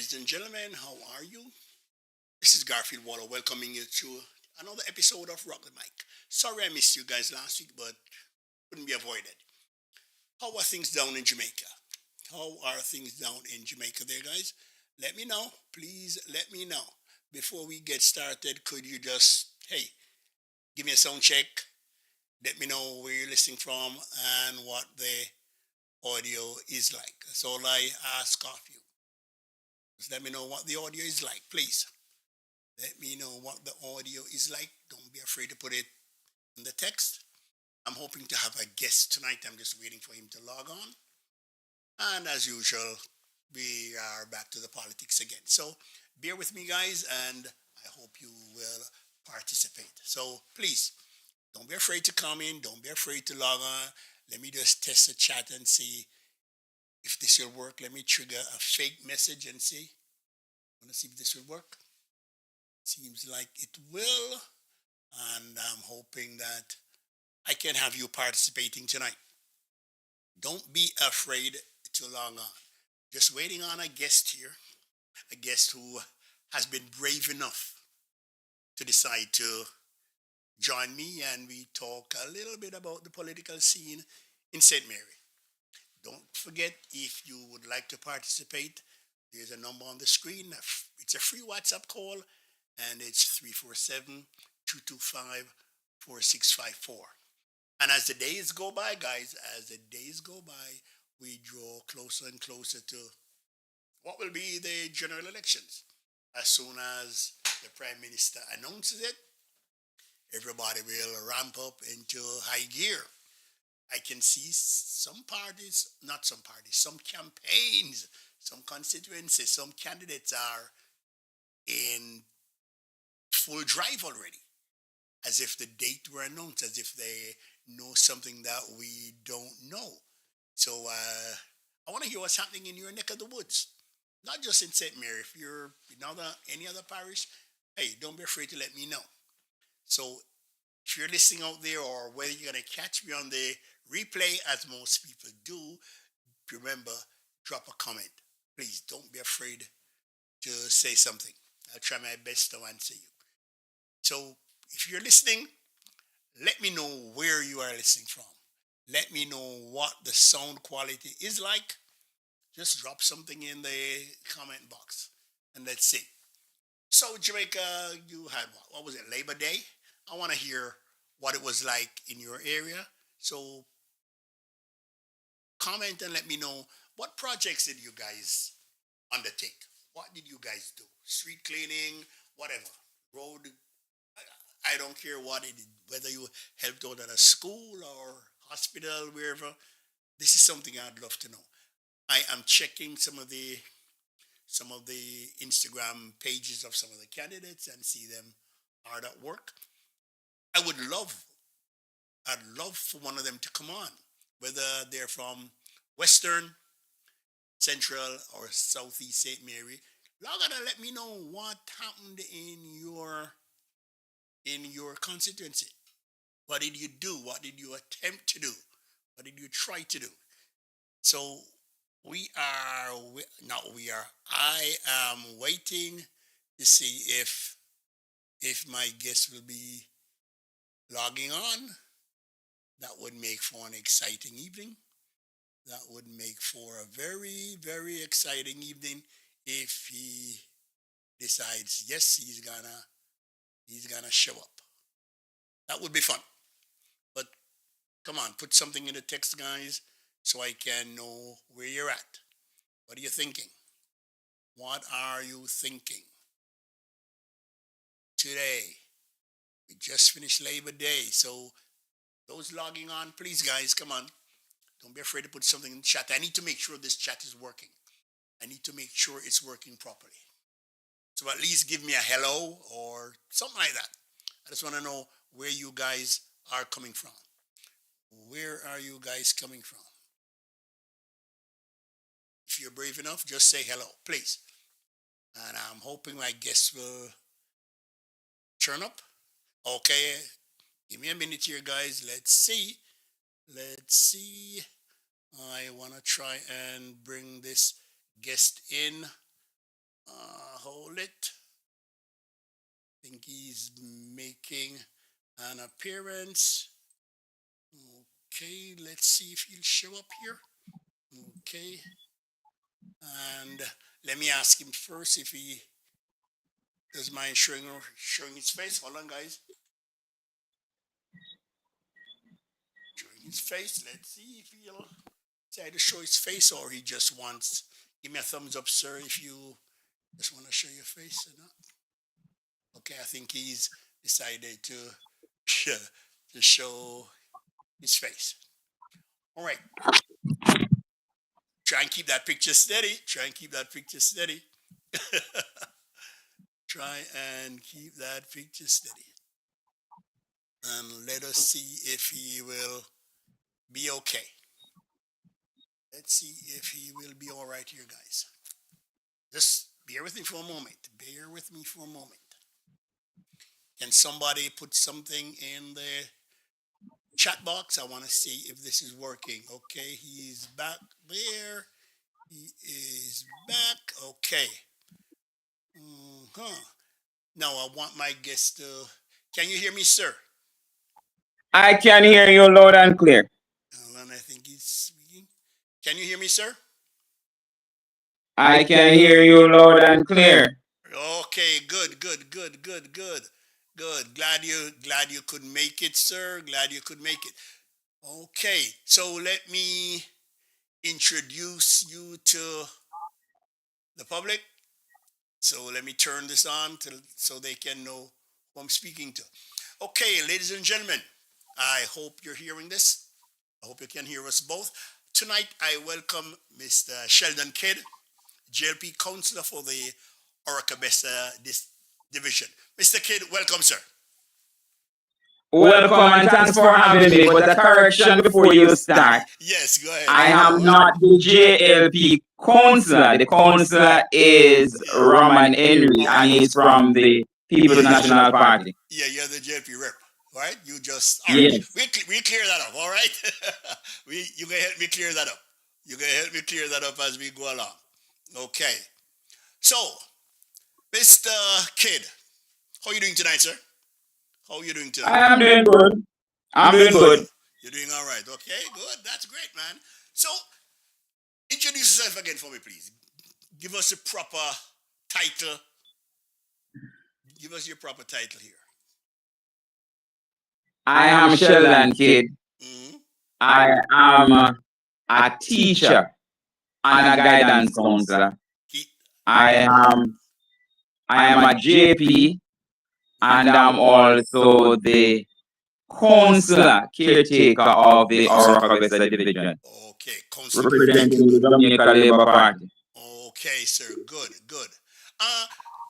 Ladies and gentlemen, how are you? This is Garfield Waller welcoming you to another episode of Rock the Mic. Sorry I missed you guys last week, but couldn't be avoided. How are things down in Jamaica? How are things down in Jamaica there, guys? Let me know. Please let me know. Before we get started, could you just, hey, give me a sound check? Let me know where you're listening from and what the audio is like. That's all I ask of you. Just let me know what the audio is like, please. Let me know what the audio is like. Don't be afraid to put it in the text. I'm hoping to have a guest tonight. I'm just waiting for him to log on. And as usual, we are back to the politics again. So bear with me, guys, and I hope you will participate. So please, don't be afraid to come in. Don't be afraid to log on. Let me just test the chat and see if this will work. Let me trigger a fake message and see. I want to see if this will work. Seems like it will. And I'm hoping that I can have you participating tonight. Don't be afraid to log on. Just waiting on a guest here, a guest who has been brave enough to decide to join me and we talk a little bit about the political scene in St. Mary. Don't forget, if you would like to participate, there's a number on the screen. It's a free WhatsApp call and it's 347-225-4654. And as the days go by, guys, as the days go by, we draw closer and closer to what will be the general elections. As soon as the Prime Minister announces it, everybody will ramp up into high gear. I can see some campaigns, some constituencies, some candidates are in full drive already, as if the date were announced, as if they know something that we don't know. So I want to hear what's happening in your neck of the woods, not just in St. Mary. If you're in any other parish, hey, don't be afraid to let me know. So if you're listening out there, or whether you're going to catch me on the replay, as most people do, remember, drop a comment. Please don't be afraid to say something. I'll try my best to answer you. So if you're listening, let me know where you are listening from. Let me know what the sound quality is like. Just drop something in the comment box and let's see. So Jamaica, you had what was it, Labor Day? I want to hear what it was like in your area. So comment and let me know, what projects did you guys undertake? What did you guys do? Street cleaning, whatever. Road, I don't care what it is, whether you helped out at a school or hospital, wherever. This is something I'd love to know. I am checking some of the Instagram pages of some of the candidates and see them hard at work. I would love, I'd love for one of them to come on, whether they're from Western, Central, or Southeast St. Mary. Log on and let me know what happened in your constituency. What did you do? What did you attempt to do? What did you try to do? So I am waiting to see if my guest will be logging on. That would make for an exciting evening. That would make for a very, very exciting evening if he decides, yes, he's gonna show up. That would be fun. But come on, put something in the text, guys, so I can know where you're at. What are you thinking? What are you thinking? Today, we just finished Labor Day, so those logging on, please, guys, come on. Don't be afraid to put something in the chat. I need to make sure this chat is working. I need to make sure it's working properly. So at least give me a hello or something like that. I just want to know where you guys are coming from. Where are you guys coming from? If you're brave enough, just say hello, please. And I'm hoping my guests will turn up. Okay, give me a minute here, guys. Let's see. I want to try and bring this guest in. it. I think he's making an appearance. Okay, let's see if he'll show up here. Okay. And let me ask him first if he does mind showing his face. Hold on, guys. Showing his face. Let's see if he'll try to show his face or he just wants. Give me a thumbs up, sir, if you just want to show your face or not. Okay, I think he's decided to show his face. All right. Try and keep that picture steady. Try and keep that picture steady. Try and keep that picture steady. And let us see if he will be okay. Let's see if he will be all right here, guys. Just bear with me for a moment. Bear with me for a moment. Can somebody put something in the chat box? I want to see if this is working. Okay, he's back there. He is back. Okay. Now I want my guest to. Can you hear me, sir? I can hear you loud and clear. And I think he's speaking. Can you hear me, sir? I can hear you loud and clear. Okay, good. Glad you could make it, sir. Glad you could make it. Okay, so let me introduce you to the public. So let me turn this on so they can know who I'm speaking to. Okay, ladies and gentlemen, I hope you're hearing this. I hope you can hear us both. Tonight, I welcome Mr. Sheldon Kidd, JLP Councillor for the Oracabessa Division. Mr. Kidd, welcome, sir. Welcome and thanks for having me. But a correction before you start. Yes, go ahead. I am not the JLP Councillor. The Councillor is Roman Henry, and he's from the People's National Party. Yeah, you're the JLP rep, right? You just yes. We clear that up, all right? You can help me clear that up. You can help me clear that up as we go along. Okay. So, Mr. Kidd, how are you doing tonight, sir? How are you doing tonight? I am doing good. I'm doing good. You're doing all right. Okay, good. That's great, man. So, introduce yourself again for me, please. Give us a proper title. Give us your proper title here. I am Sheldon Kidd. Mm-hmm. I am a teacher and a guidance counselor. I am a JP, and I'm also the councillor caretaker of the Oracabessa Division. Okay, councillor. Representing the Dominican Labour Party. Okay, sir. Good.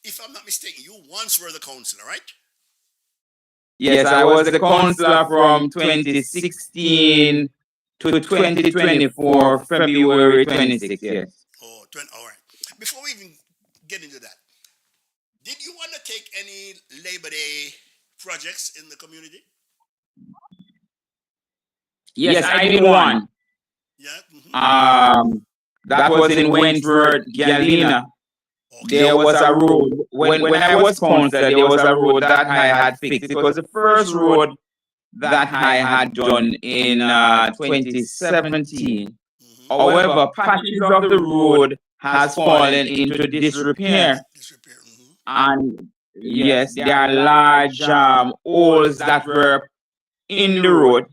If I'm not mistaken, you once were the councillor, right? Yes, I was the councillor from 2016 to 2024, February 26th, yes. Oh, all right. Before we even get into that, did you want to take any Labor Day projects in the community? Yes, I did one. Yeah. Mm-hmm. That was in Wentworth, Galena. Okay. There was a road. When I was councillor, there was a road that I had fixed. It was the first road that I had done in 2017. Mm-hmm. However, patches of the road has fallen into disrepair. Mm-hmm. And yes, there are large holes that were in the road.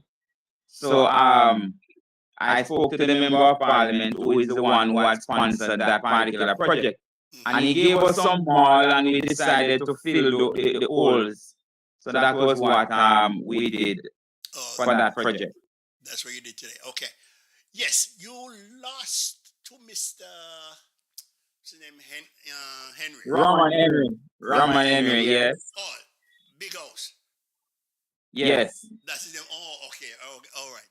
So I spoke to the member of parliament who is the one who had sponsored that particular project. And he gave us some mall and we decided to fill the holes. So that was what we did for that project. That's what you did today. Okay. Yes, you lost to Mr. What's his name? Henry. Roman Henry, yes. Oh, Big House. Yes. That's his name. Oh, okay. All right.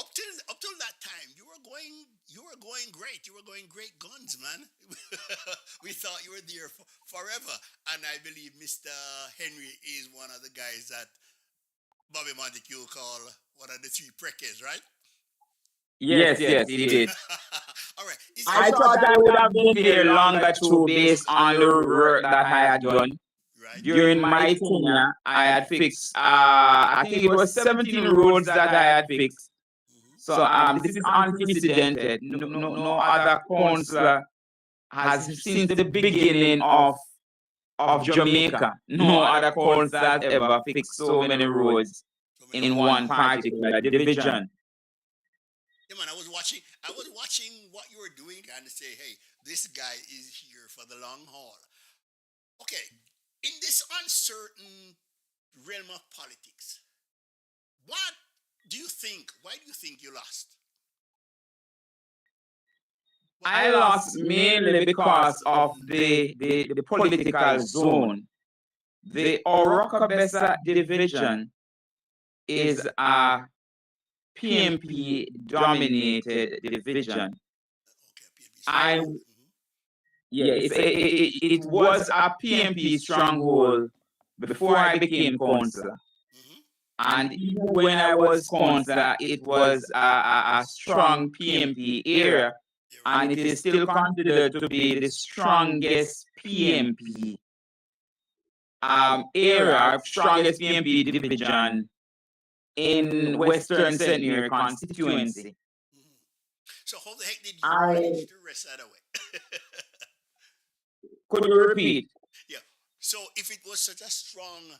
Up till that time, you were going great. You were going great guns, man. We thought you were there forever. And I believe Mr. Henry is one of the guys that Bobby Montague called one of the three preckies, right? Yes, he did. All right. I thought I would have been there longer too, based on the work that I had done. Right. During my tenure, I had fixed, I think it was 17 roads that I had fixed. Mm-hmm. So this is unprecedented. No other councillor has, since the beginning of Jamaica, no other councillor has ever fixed so many roads So many in one particular division. Yeah, man. I was watching what you were doing, and say, hey, this guy is here for the long haul. Okay. In this uncertain realm of politics, what do you think? Why do you think you lost? I lost mainly because of the political zone. The Oracabessa division is a PMP dominated division. Okay, PNP I stronghold. Yeah, it was a PMP stronghold before I became councillor. Mm-hmm. And even when I was councillor, it was a strong PMP area, Yeah, right. and it is still considered to be the strongest PMP area, strongest PMP division in Western St.Mary constituency. Mm-hmm. So how the heck did you I manage the rest of the way? Could you repeat? Yeah. So if it was such a strong,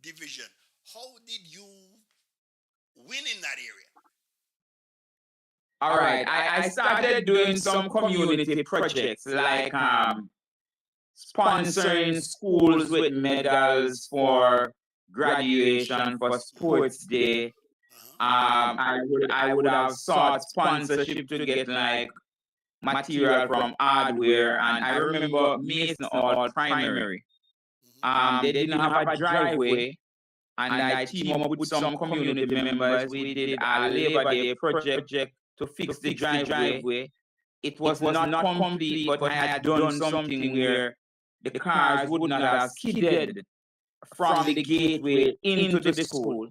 division, how did you win in that area? All right, I started doing some community projects like sponsoring schools with medals for graduation, for sports day. Uh-huh. I would have sought sponsorship to get like material from hardware, and I remember Mason Hall Primary. Mm-hmm. They didn't have a driveway, and I teamed up with some community members. We did a Labor Day project to fix the driveway. It was not complete, but I had done something where the cars would not have skidded from the gateway into the school.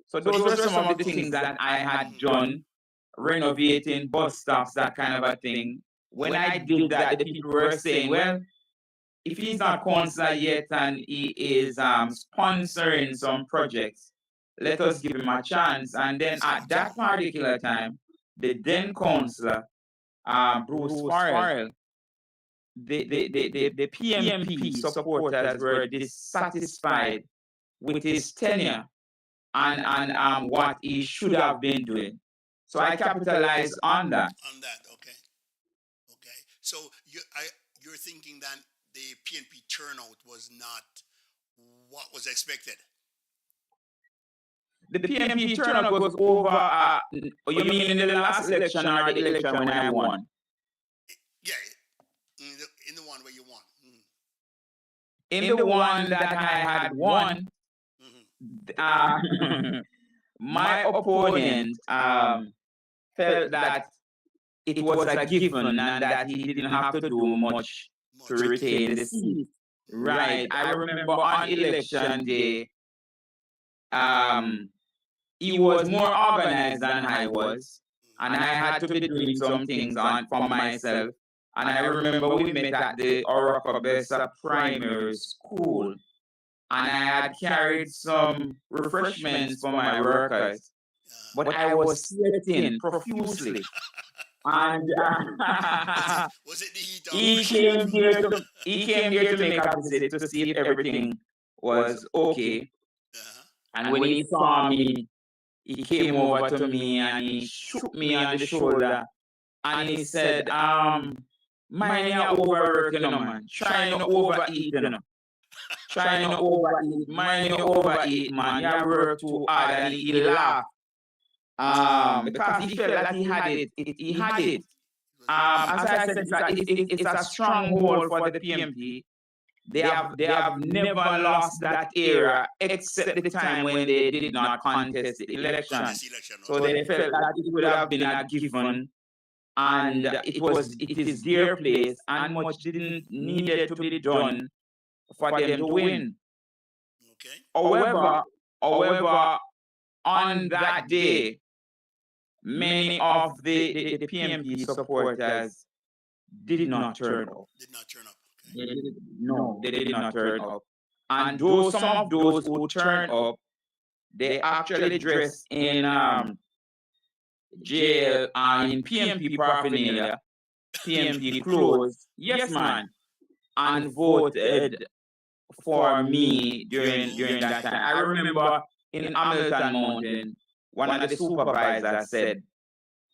So those were some of the things that I had done, renovating bus stops, that kind of a thing. When I did that, the people were saying, well, if he's not councillor yet and he is sponsoring some projects, let us give him a chance. And then at that particular time, the then councillor, Bruce Farrell, the PMP supporters were dissatisfied with his tenure and what he should have been doing. So I capitalized on that. On that, okay. Okay. So you're thinking that the PNP turnout was not what was expected. The PMP turnout was over. You mean in the last election or the election when I won? Yeah, in the one where you won. In the one that I had won, my opponent felt that it was a given and that he didn't have to do much to retain the seat. Right. I remember on election day, he was more organized than I was, and I had to be doing some things for myself. And I remember we met at the Oracabessa Primary School, and I had carried some refreshments for my workers, but I was sweating profusely. And Was it the heat of he came here to make a visit to see if everything was okay. And when he saw me, he came over to me and he shook me on the shoulder and he said, mind your overworking, man. Try not overeat, Try not overeat. Mind you overeat, man. You work too hard. And he laughed. Because he felt that he had it. He had it. As I said, it's a stronghold for the PMP. They have never lost that era except the time when they did not contest the election. So they felt that it would have been a given, and it is their place, and much didn't needed to be done for them to win. Okay. However, on that day, many of the PMP supporters did not turn up. Did not turn up. Okay. No, they did not turn up. And those some of those who turned up, they actually dressed in jail in PMP paraphernalia, PMP clothes. Yes, man, and voted for me during that time. I remember in Hamilton Mountain, one of the supervisors said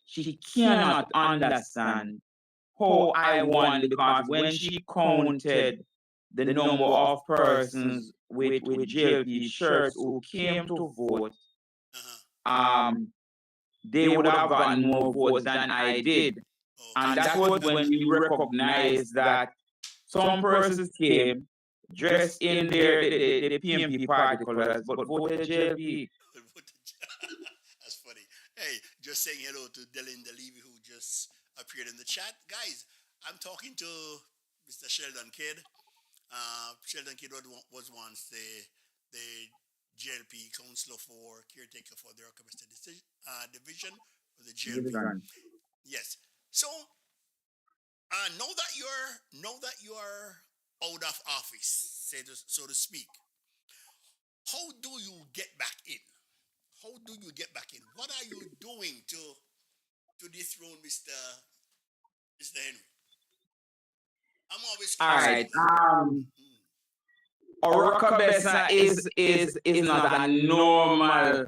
she cannot understand how I won because when she counted the number of persons with JLP shirts who came to vote, Uh-huh. um, they would have gotten more votes than I did. And Okay. that was when we recognized that some persons came dressed in the PMP party colors but voted JLP. That's funny. Hey, just saying hello to Delinda Levy who just appeared in the chat. Guys, I'm talking to Mr. Sheldon Kidd. Sheldon Kidd was once the JLP counselor for caretaker for the Oracabessa division of the JLP. Yes. So know that you're out of office, so to speak. How do you get back in? How do you get back in? What are you doing to dethrone Mr. Henry? I'm always All curious right. about that. Oracabessa is not a normal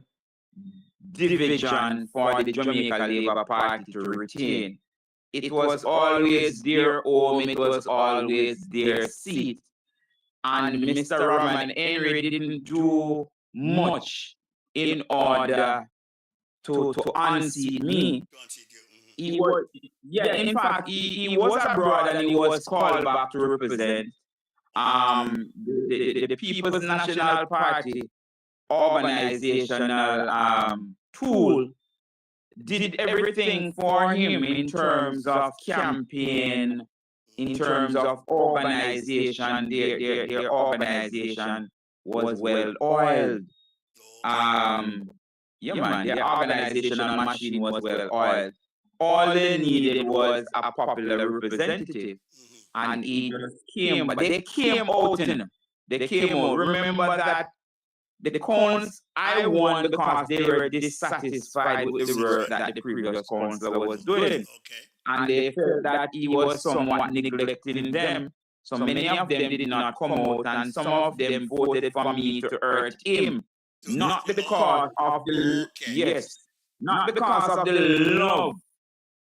division for the Jamaica Labour Party to retain. It was always their home, it was always their seat. And Mr. Roman Henry didn't do much in order to unseat me. To answer you. He was, yeah, in fact, he was abroad and he was called back to represent the People's National Party organizational tool did everything for him in terms of campaign, in terms of organization. Their organization was well oiled. Yeah, man, their organizational machine was well oiled. All they needed was a popular representative, and he just came. But they came out, they came out. Remember that the counts I won because they were dissatisfied with the work that the previous councillor was doing. Okay. And they felt that he was somewhat neglecting them. So many of them did not come out, and some of them voted for me to hurt him. Not because of the Okay. yes, not because of the love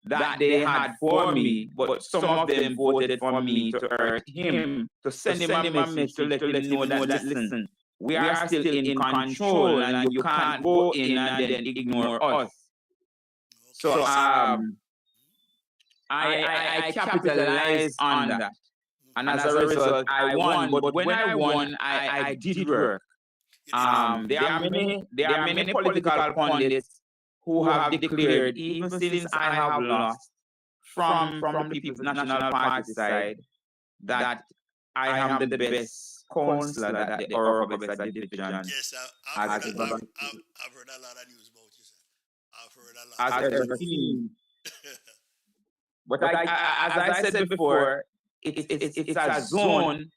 that they had for me, but some of them voted for me to hurt him, to send him a message to let him know that listen, we are still in control and you can't go in and then ignore us. So I capitalized on that. And as a result, I won. But when I won, I did work. There are many political pundits who have declared, even since I have lost from the People's National Party side, that I am the best councillor that the Oracabessa division Yes, has I've ever heard a lot of news about you, sir. I've heard a lot. has ever seen. But as I said before, it's a zone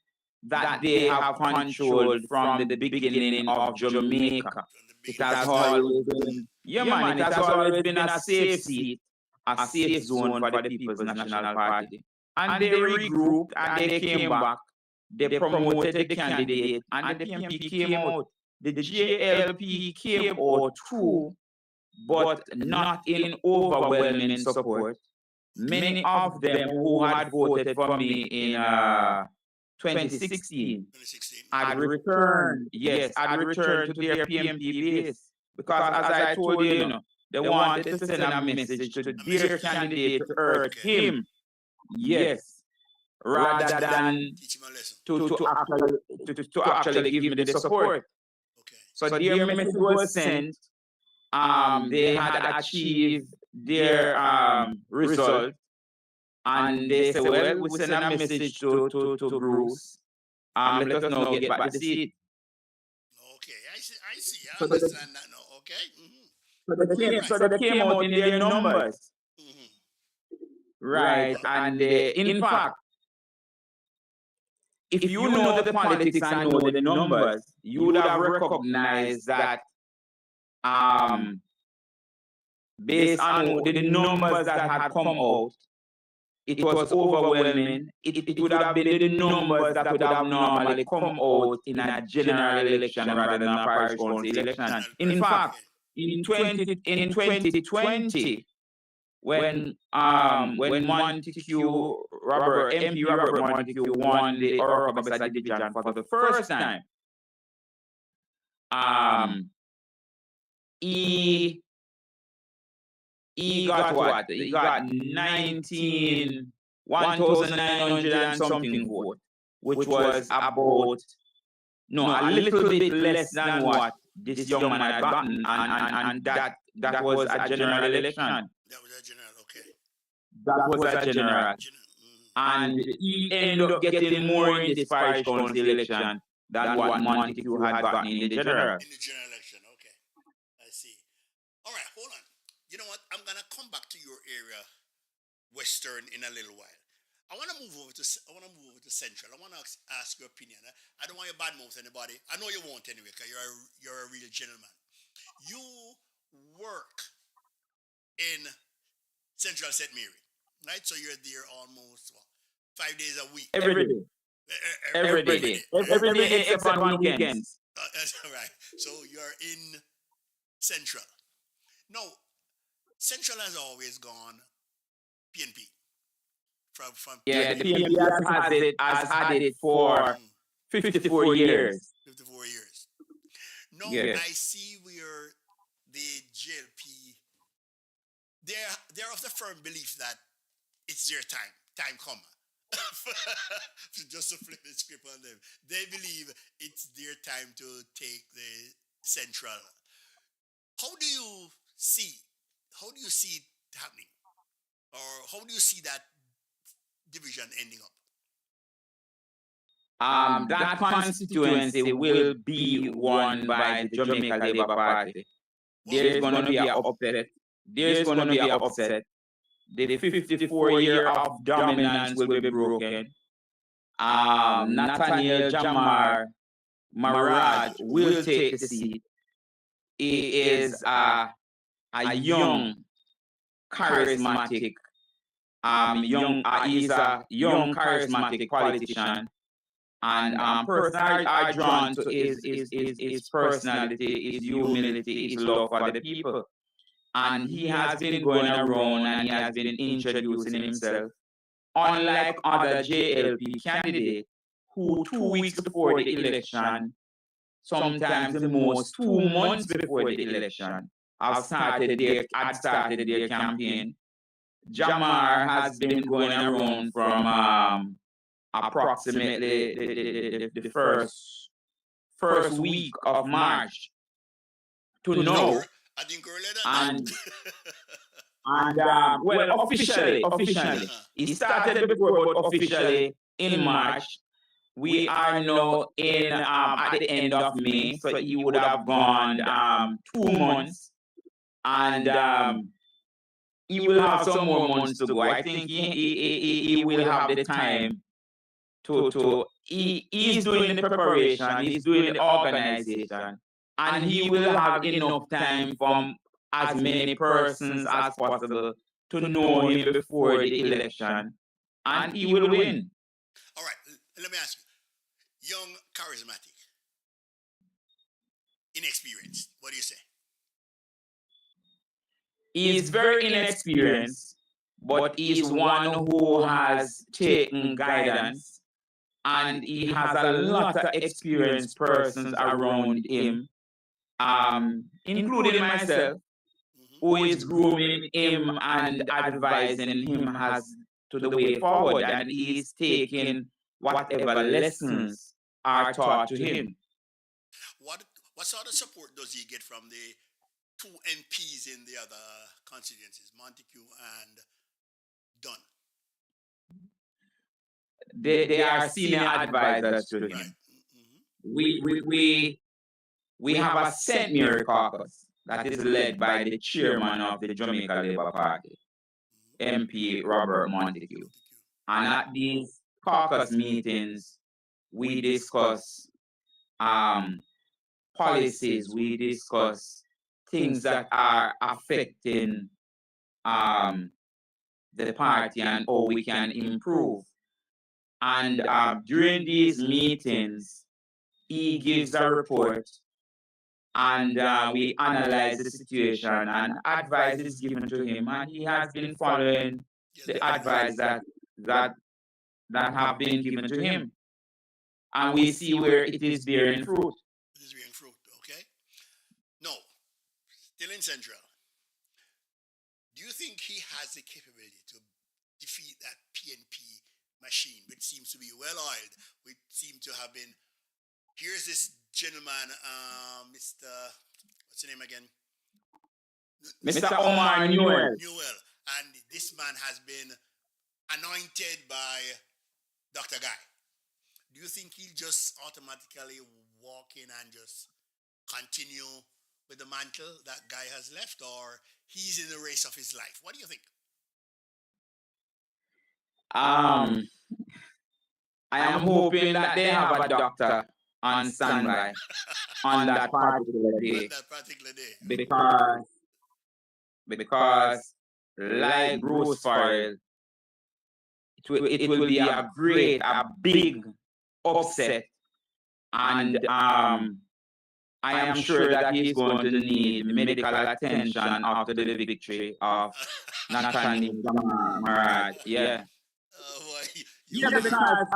that they have controlled from the beginning of Jamaica. It has always been, yeah, man, it has always been a safe seat, a safe zone for the People's National Party. And they regrouped and they came back. They promoted the candidate and the PMP came out. The JLP came out too, but not in overwhelming support. Many of them who had voted for me in 2016 2016. had returned, yes, had returned to their PMP base. Because as I told you, they wanted to send a message to their candidate to hurt him, yes, rather than Teach him a lesson. to actually give me the support. Okay. So their message was sent. They had achieved their result, and they said, "Well, we send a message to Bruce. Let us now get back the seat." Okay, I see. I So understand that now. Okay. So they came out in their numbers. Mm-hmm. Right. And in fact, if you know the politics and know the numbers, you would have recognized that based on the numbers that had come out, it was overwhelming. It would have been the numbers that would have normally come out in a general election rather than a parish council election. In fact, in 2020, when Montague MP Robert Montague won the Oracabessa division for the first time, he got what? He got 1,900 and something vote, which was about a little bit less than what this young man had gotten, and that was a general election. That was a general, okay. That was a general. And he ended up getting more in this parish council election than what Montague had gotten in the general. In the general election, okay. I see. All right, hold on. You know what? I'm going to come back to your area, Western, in a little while. I want to move over to Central. I want to ask your opinion. I don't want you to badmouth anybody. I know you won't anyway, because you're a real gentleman. You work in Central St.Mary, right? So you're there almost 5 days a week. Every day. Every day except on weekends. That's right. So you're in Central. No, Central has always gone PNP. From the PNP has had it for 54 years. 54 years. No, Yes. I see where the JLP, they're of the firm belief that it's their time come. Just to flip the script on them. They believe it's their time to take the Central. How do you see it happening? Or how do you see that division ending up? That constituency will be won by the Jamaica Labour Party. There's going to be an upset. The 54-year of dominance will be broken. Nathaniel Jamar Maraj will take the seat. He is a young, charismatic, he's a young, charismatic politician. And personally, I drawn to his personality, his humility, his love for the people. And he has been going around and he has been introducing himself. Unlike other JLP candidates who 2 weeks before the election, sometimes the most 2 months before the election, had started their campaign. Jamar has been going around from approximately the first week of March to now. I think earlier than and well, officially, he started before, but officially in March. We are now in at the end of May, so he would have gone 2 months, and he will have some more months to go. I think he will have the time he's doing the preparation, he's doing the organization, and he will have enough time from as many persons as possible to know him before the election, and he will win. All right, let me ask you. Young, charismatic, inexperienced. What do you say? He is very inexperienced, but he is one who has taken guidance, and he has a lot of experienced persons around him, including myself, who is grooming him and advising him as to the way forward, and he is taking whatever lessons are taught to him. What sort of support does he get from the 2 MPs in the other constituencies, Montague and Dunn? They are senior advisors to him. Right. We have a St.Mary caucus. that is led by the chairman of the Jamaica Labour Party, MP Robert Montague. And at these caucus meetings, we discuss policies, we discuss things that are affecting the party and how we can improve. And during these meetings, he gives a report and we analyze the situation and advice is given to him. And he has been following the advice that have been given to him. And we see where it is bearing fruit. It is bearing fruit, okay? No, still in Central. Do you think he has the capability to defeat that PNP machine, which seems to be well oiled, which seem to have been? Here's this gentleman, Mr. What's the name again? Mr. Omar Newell. Newell. And this man has been anointed by Dr. Guy. Do you think he'll just automatically walk in and just continue with the mantle that Guy has left, or he's in the race of his life? What do you think? I am hoping that they have a doctor on standby on that particular day. On that particular day. Because like Bruce Farrell, it will be a big upset. And I am sure that he's going to need medical attention after the victory of Nathaniel Marad. Yeah. Yeah, because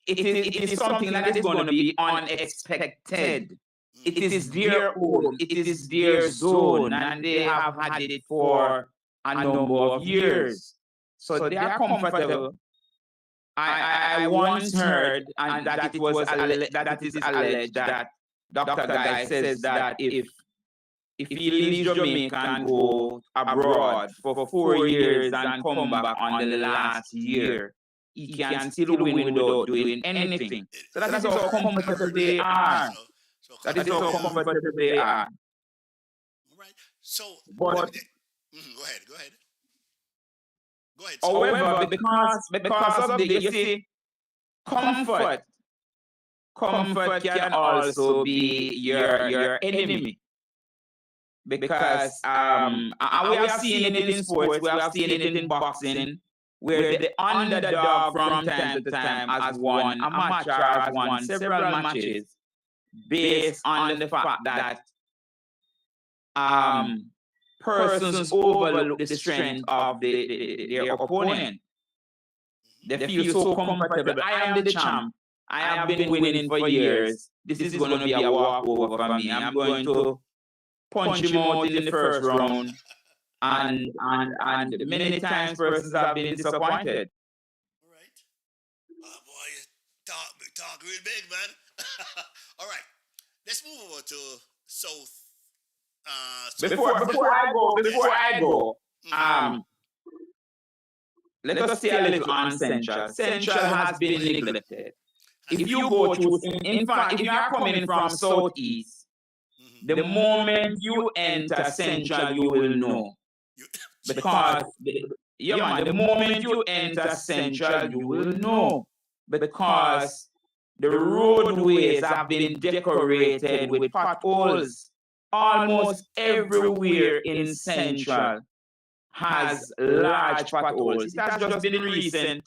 it is something that is going to be unexpected. It is their own, it is their zone, and they have had it for a number of years. So they are comfortable. I once heard and that it is alleged that Dr. Guy says that if he leaves Jamaica and go abroad for 4 years and come back on the last year, he can still win without doing anything. So that is how comfortable they are. That is how comfortable they are. Right. So, but, go ahead. However, because of the, you see, comfort can also be your enemy. Because we have seen it in sports, we have seen it in boxing, where the underdog from time to time has won a match or has won several matches based on the fact that persons overlook the strength of their opponent. They feel so comfortable. I am the champ. I have been winning for years. This is going to be a walkover for me. I'm going to punch him out in the first round. And many times persons have been disappointed. All right. Oh boy, talk real big, man. All right. Let's move over to South. Before I go, let us say a little on Central. Central has been neglected. If you go through, in fact, if you are coming from Southeast, the moment you enter Central, you will know. Because, the moment you enter Central, you will know. Because the roadways have been decorated with potholes. Almost everywhere in Central has large potholes. It has just been recent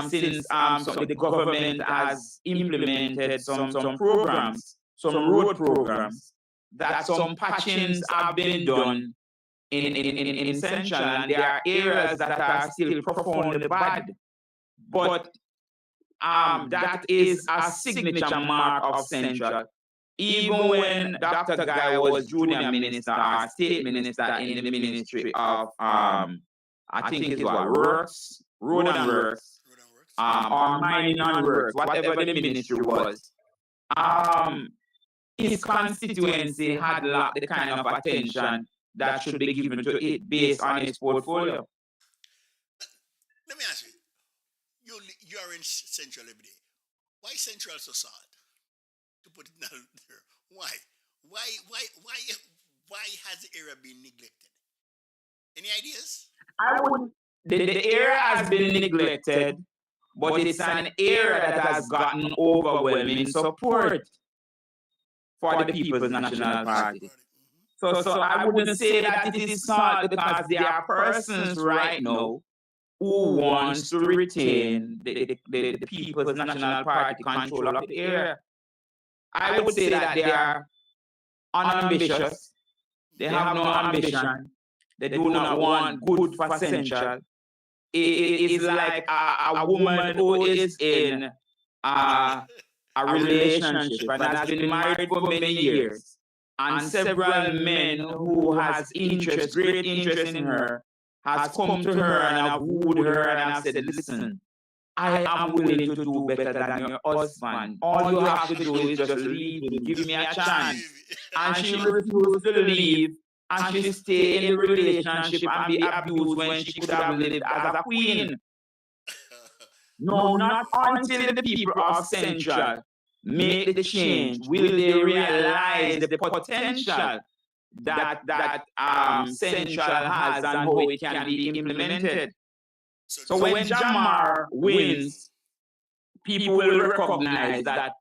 since the government has implemented some programs, some road programs, that some patchings have been done in Central, and there are areas that are still profoundly bad. But that is a signature mark of Central. Even when Dr. Guy was junior minister or state minister in the ministry of, I think it was road and works, or mining and works, whatever the ministry was, his constituency had lacked the kind of attention that should be given to it based on his portfolio. Let me ask you, you are in Central every day. Why Central so sad? To put it down there, why why has the area been neglected? Any ideas? I would. The area has been neglected, but it's an area that has gotten overwhelming support for the People's National Party. So I wouldn't say that it is not, because there are persons right now who wants to retain the People's National Party control of the area. I would say that they are unambitious. They have no ambition. They do not want good for Central. It is like a woman who is in a relationship and has been married for many years, and several men who has interest, great interest in her, has come to her and have wooed her and have said, listen, I am willing to do better than your husband. All you have to do is just leave him, give me a chance. And she refused to leave, and she stayed in the relationship and be abused when she could have lived as a queen. No, not until the people of Central make the change will they realize the potential that Central has and how it can be implemented. So when Jamar wins, people will recognize that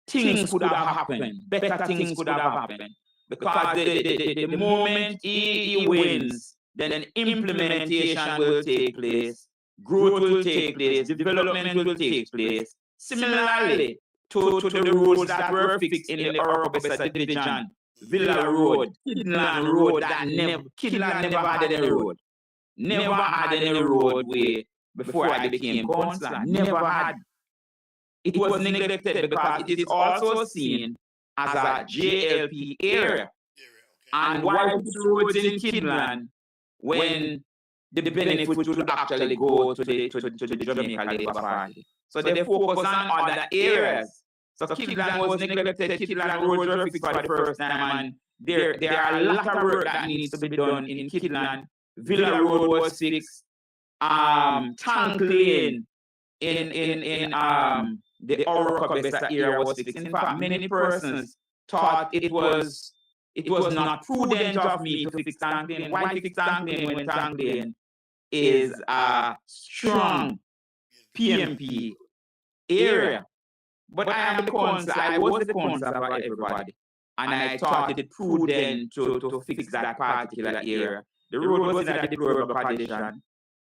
things could have happened, better things could have happened. Because the moment he wins, then implementation will take place, growth will take place, development will take place. Similarly to the roads that were fixed in the Oracabessa division, Villa Road, Kidland Road, Kidland never had any road. Never had any roadway before I became councillor. Never had. It was neglected because it is also seen as a JLP area. And why put roads in Kidland when the benefit would actually go to the Jamaica Labour Party? So they focus on other areas. So Kidland was neglected. Kidland roads were fixed for the first time, and there are a lot of work that needs to be done in Kidland. Villa Road was fixed. Tank Lane in the Oracabessa area was fixed. In fact, many persons thought it was not prudent of me to fix Tank Lane. Why fix Tank Lane when Tank Lane is a strong PMP area? But I am the councillor. I was the councillor for everybody, and I thought it prudent to fix that particular area. The road was in a deplorable condition.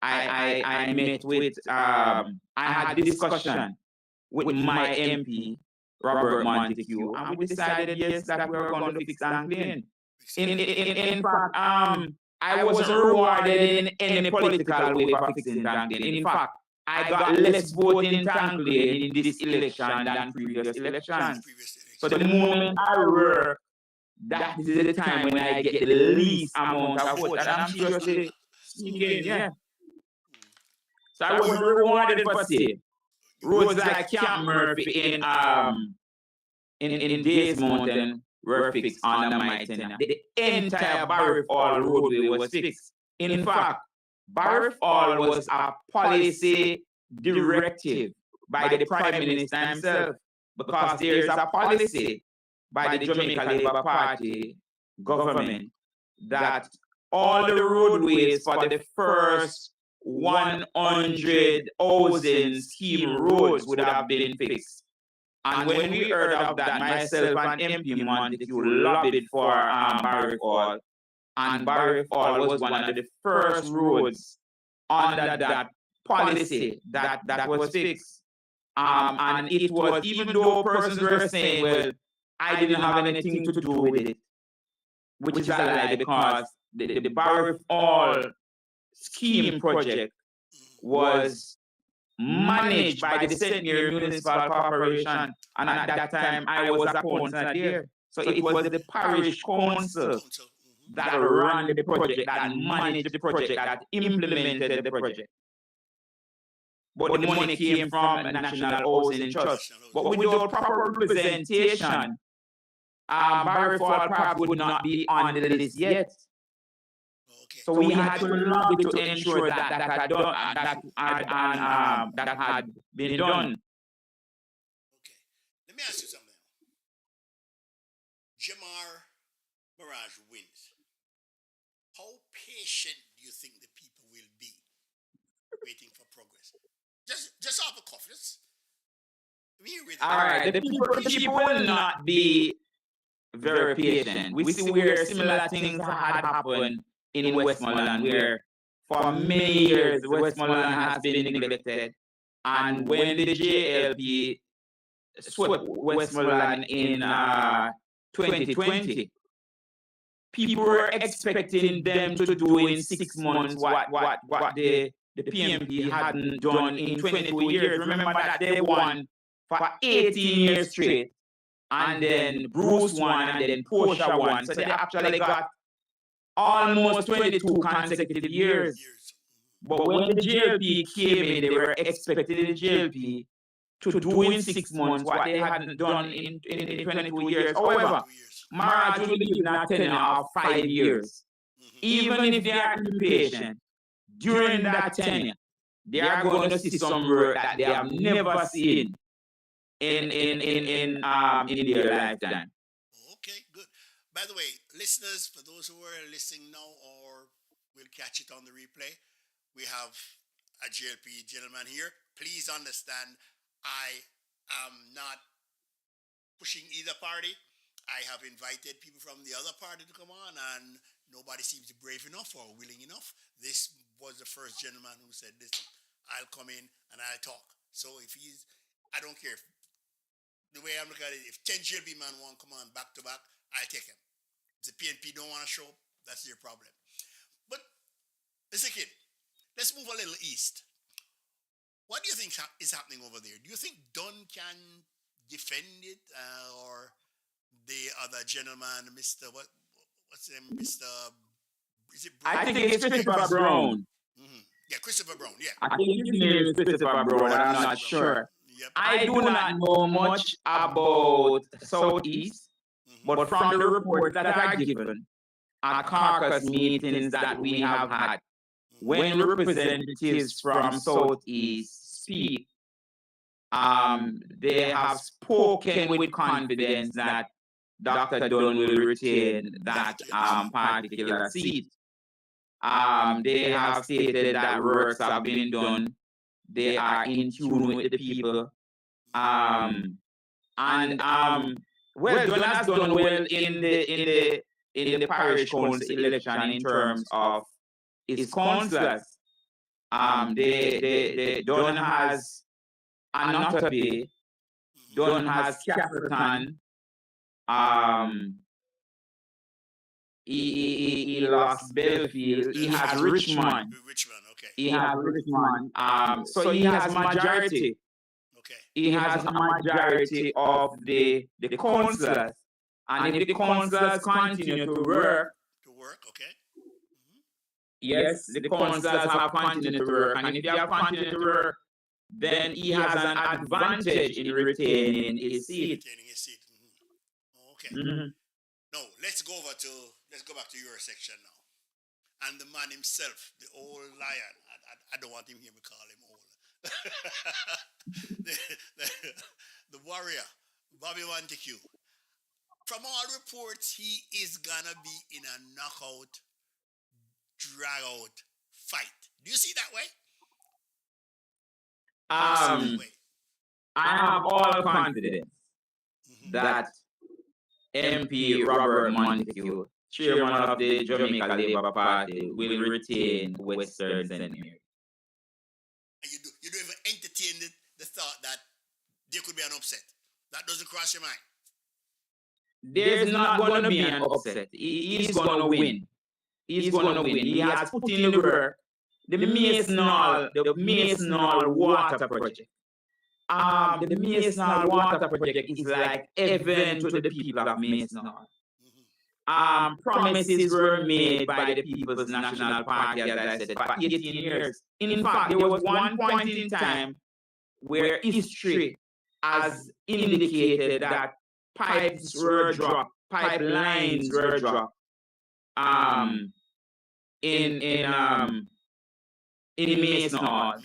I met with I had discussion with my MP, Robert Montague, and we decided yes that we were going to fix Tank Lane. In fact, I wasn't rewarded in any political way for fixing Tank Lane. In fact, I got less vote in Tank Lane in this election than previous elections. So the moment I work, that is the time when I get the least amount of votes, and I'm seriously speaking, yeah. So I was rewarded for say roads like Camp Murphy in Days Mountain were fixed under my tenure. The entire Barry Fall roadway was fixed. In fact, Barry Fall was a policy directive by the Prime Minister himself, because there is a policy by the Jamaica Labour Party government that all the roadways for the first 100,000 scheme roads would have been fixed. And when we heard of that, myself and MP Montague lobbied for Barry Fall, and Barry Fall was one of the first roads under that policy that was fixed. And it was, even though persons were saying, well, I didn't have anything to do with it, which is a lie, because the Barry Fall scheme project was managed by the St.Mary Municipal Corporation, and at that time I was a councillor there. So it was the parish council that ran the project, that managed the project, that implemented the project. But the money came from the National Housing Trust. But without proper representation, Barry Fall probably would not be on the list yet. So we had to lobby to ensure that had been done. Okay. Let me ask you something. Jamar Mirage wins, how patient do you think the people will be waiting for progress? Just off the cuff, all right, the people will not be very patient. We see where similar things had happened in Westmoreland, where for many years Westmoreland has been neglected, and when the JLP swept Westmoreland in 2020, people were expecting them to do in 6 months what the PMP hadn't done in 22 years. Remember that they won for 18 years straight, and then Bruce won, and then Portia won. So they actually got almost 22 consecutive years. But when the JLP came in, they were expecting the JLP to do in 6 months what they hadn't done in 22 years. However, Maraj will be given a tenure of 5 years. Even if they are impatient, during that tenure, they are going to see some work that they have never seen in their lifetime. Okay, good. By the way, listeners, for those who are listening now or will catch it on the replay, we have a JLP gentleman here. Please understand, I am not pushing either party. I have invited people from the other party to come on, and nobody seems brave enough or willing enough. This was the first gentleman who said, listen, I'll come in and I'll talk. So if I don't care. The way I'm looking at it, if 10 JLP man want to come on back to back, I'll take him. If the PNP don't want to show up, that's their problem. But, Mr. Kidd, let's move a little east. What do you think is happening over there? Do you think Dunn can defend it, or the other gentleman, Mr. What's his name, Mr. Is it Brown? I think it's Christopher Brown. Mm-hmm. Yeah, Christopher Brown. Yeah. I think his name is Christopher Brown. I'm not sure. Yep. I do not know much about Southeast, but from the reports that are given at caucus meetings that we have had, when representatives from Southeast speak, they have spoken with confidence that Dr. Dunn will retain that particular seat. They have stated that works have been done. They are in tune with the people. Well, Dunn has done well in the parish council election in terms of his councillors. Dunn has Anotabe, Dunn has Castleton. He lost Belfield. He has Richmond. Okay. He has Richmond. So he has majority. Okay. He has a majority of the councillors. And if the councillors continue to work, okay. Yes, the councillors have continued to work. And if they have continued to work, then he has an advantage in retaining his seat. Okay. No, let's go back to your section now. And the man himself, the old lion. I don't want him here to call him old. the warrior, Bobby Montague. From all reports, he is gonna be in a knockout, drag-out fight. Do you see that way? I have all confidence that MP Robert Montague, chairman of the Jamaica Labour Party, will retain Western St. Mary. And you don't even entertain the thought that there could be an upset. That doesn't cross your mind. There's not going to be an upset. He's going to win. He's going to win. He has put in the work. The Masonal water project. The Masonal water project is like heaven to the people of Masonal. Promises were made by the People's National Party, as I said, for 18 years. In fact, there was one point in time where history has indicated that pipes were dropped, pipelines were dropped in Masonal.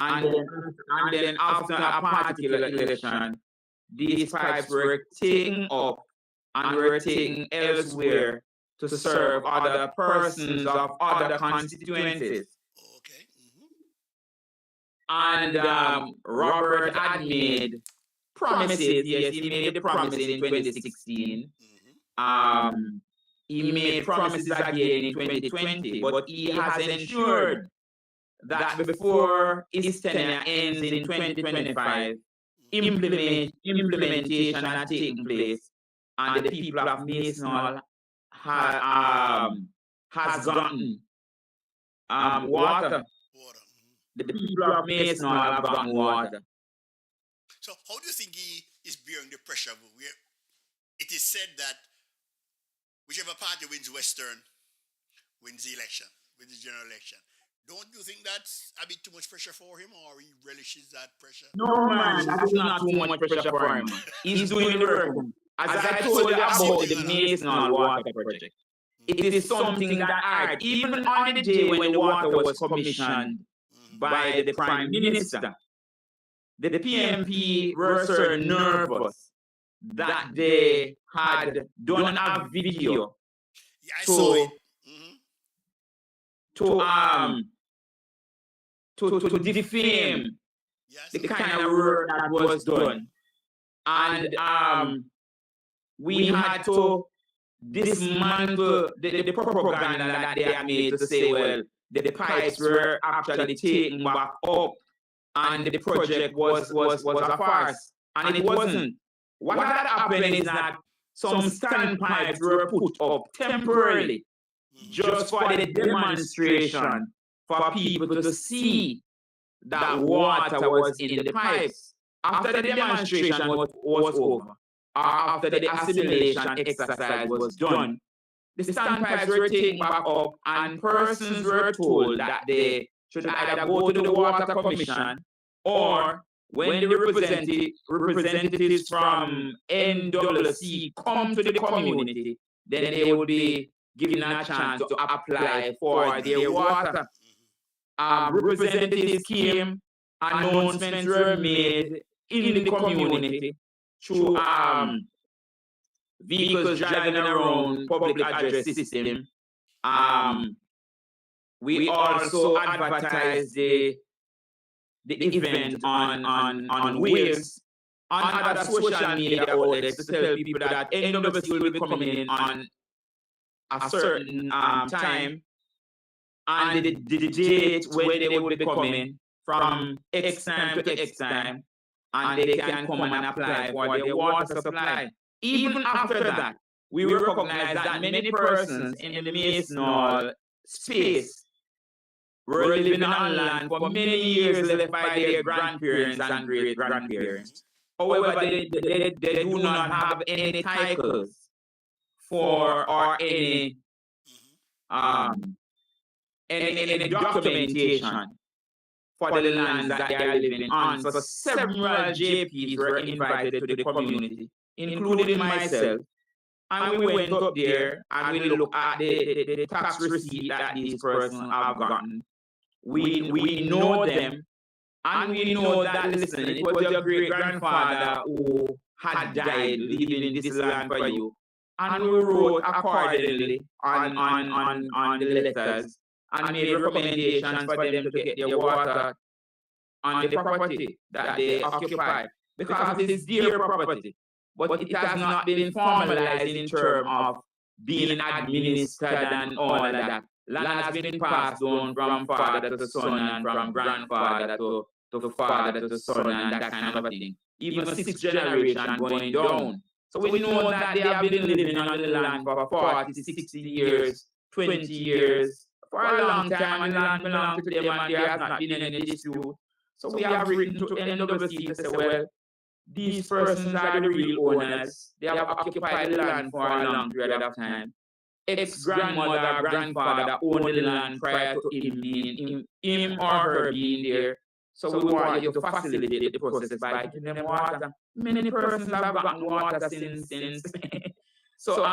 And then after a particular election, these pipes were taken up and were taken elsewhere to serve other persons of other constituencies. Okay. And Robert had made promises. Yes, he made the promise in 2016. He made promises again in 2020, but he has ensured that before his tenure ends in 2025, implementation had taken place, and the people of Masonal has gotten water. The people of Masonal have gotten water. So how do you think he is bearing the pressure? It is said that whichever party wins Western wins the election, wins the general election. Don't you think that's a bit too much pressure for him, or he relishes that pressure? No, man, that's not too much pressure for him. He's doing the work. As I told you about the Masonal water project, it is something that hard. Even on the day when the water was commissioned by the Prime Minister, the PMP were so nervous that they had done a video Yeah, I saw it. To defame the kind of work that was done. And we had to dismantle the propaganda that they had made to say, well, the pipes were actually taken back up and the project was a farce. And it wasn't. What had happened is that some standpipes were put up temporarily just for the demonstration, for people to see that water was in the pipes. After the demonstration was over, or after the assimilation exercise was done, the standpipes were taken back up and persons were told that they should either go to the Water Commission, or when the representatives from NWC come to the community, then they would be given a chance to apply for their water. Representatives came, announcements were made in the community through vehicles driving around public address system. We also advertised the event on Waves, on other social media outlets, to tell people that NWC will be coming in on a certain time, and the date when they would be coming from X time to X time, and they can come and apply for their water supply. Even after that, we recognize that many persons in the Masonal space were living on land for many years left by their grandparents and great-grandparents. However, they do not have any titles for or any documentation for the lands that they are living on. So several JPs were invited to the community, including myself, and we went up there and we looked at the tax receipt that these persons have gotten. We know them, and we know that, listen, it was your great-grandfather who had died leaving this land for you. And we wrote accordingly on the letters and made recommendations for them to get their water on the property that they occupy, because it is their property, but it has not been formalized in terms of being administered and all of that. Land has been passed on from father to son and from grandfather to father to son and that kind of a thing. Even 6th generation going down. So we know that they have been living on the land for 40, 60 years, 20 years, for a long time, and the land belongs to them and there has not been any dispute. So we have written to NWC to say, well, these persons are the real owners. They have occupied the land for a long period of time. Ex-grandmother or grandfather owned the land prior to him or her being there. So we want you to facilitate the process by giving them water. Many persons have gotten water since. So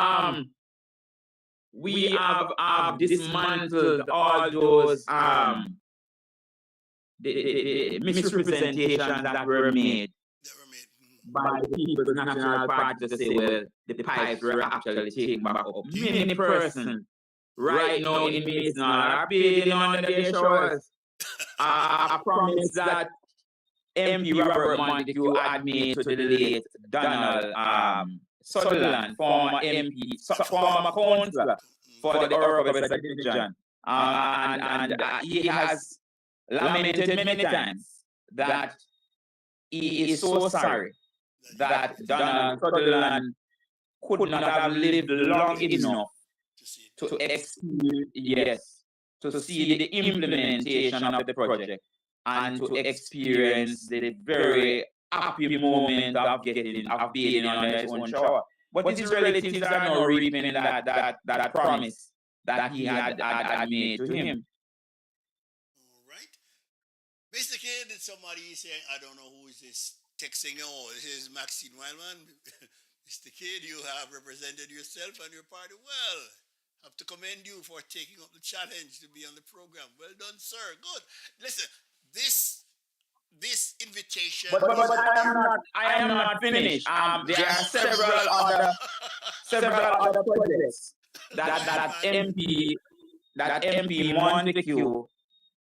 we have dismantled all those the misrepresentations that were made. by the People's National Party to say, well, the pipes were actually taken back up. Many persons right now in Mason are bathing under their showers. I promise that MP Robert Montague had made to the late Donald Sutherland, former MP, former councillor for the Oracabessa division. And he has lamented many times that he is so sorry that Donald Sutherland could not have lived long enough to experience, to see the implementation of the project and to experience the very happy moment of being on his own shower. But his relatives are now reaping that promise that he had made to him. All right. Mr. Kidd, somebody saying, I don't know who is this texting. Oh, this is Maxine Wildman. Mr. Kidd, you have represented yourself and your party well. Have to commend you for taking up the challenge to be on the program. Well done, sir. Good. Listen, this invitation. But I am not finished. There are several other projects that MP Montague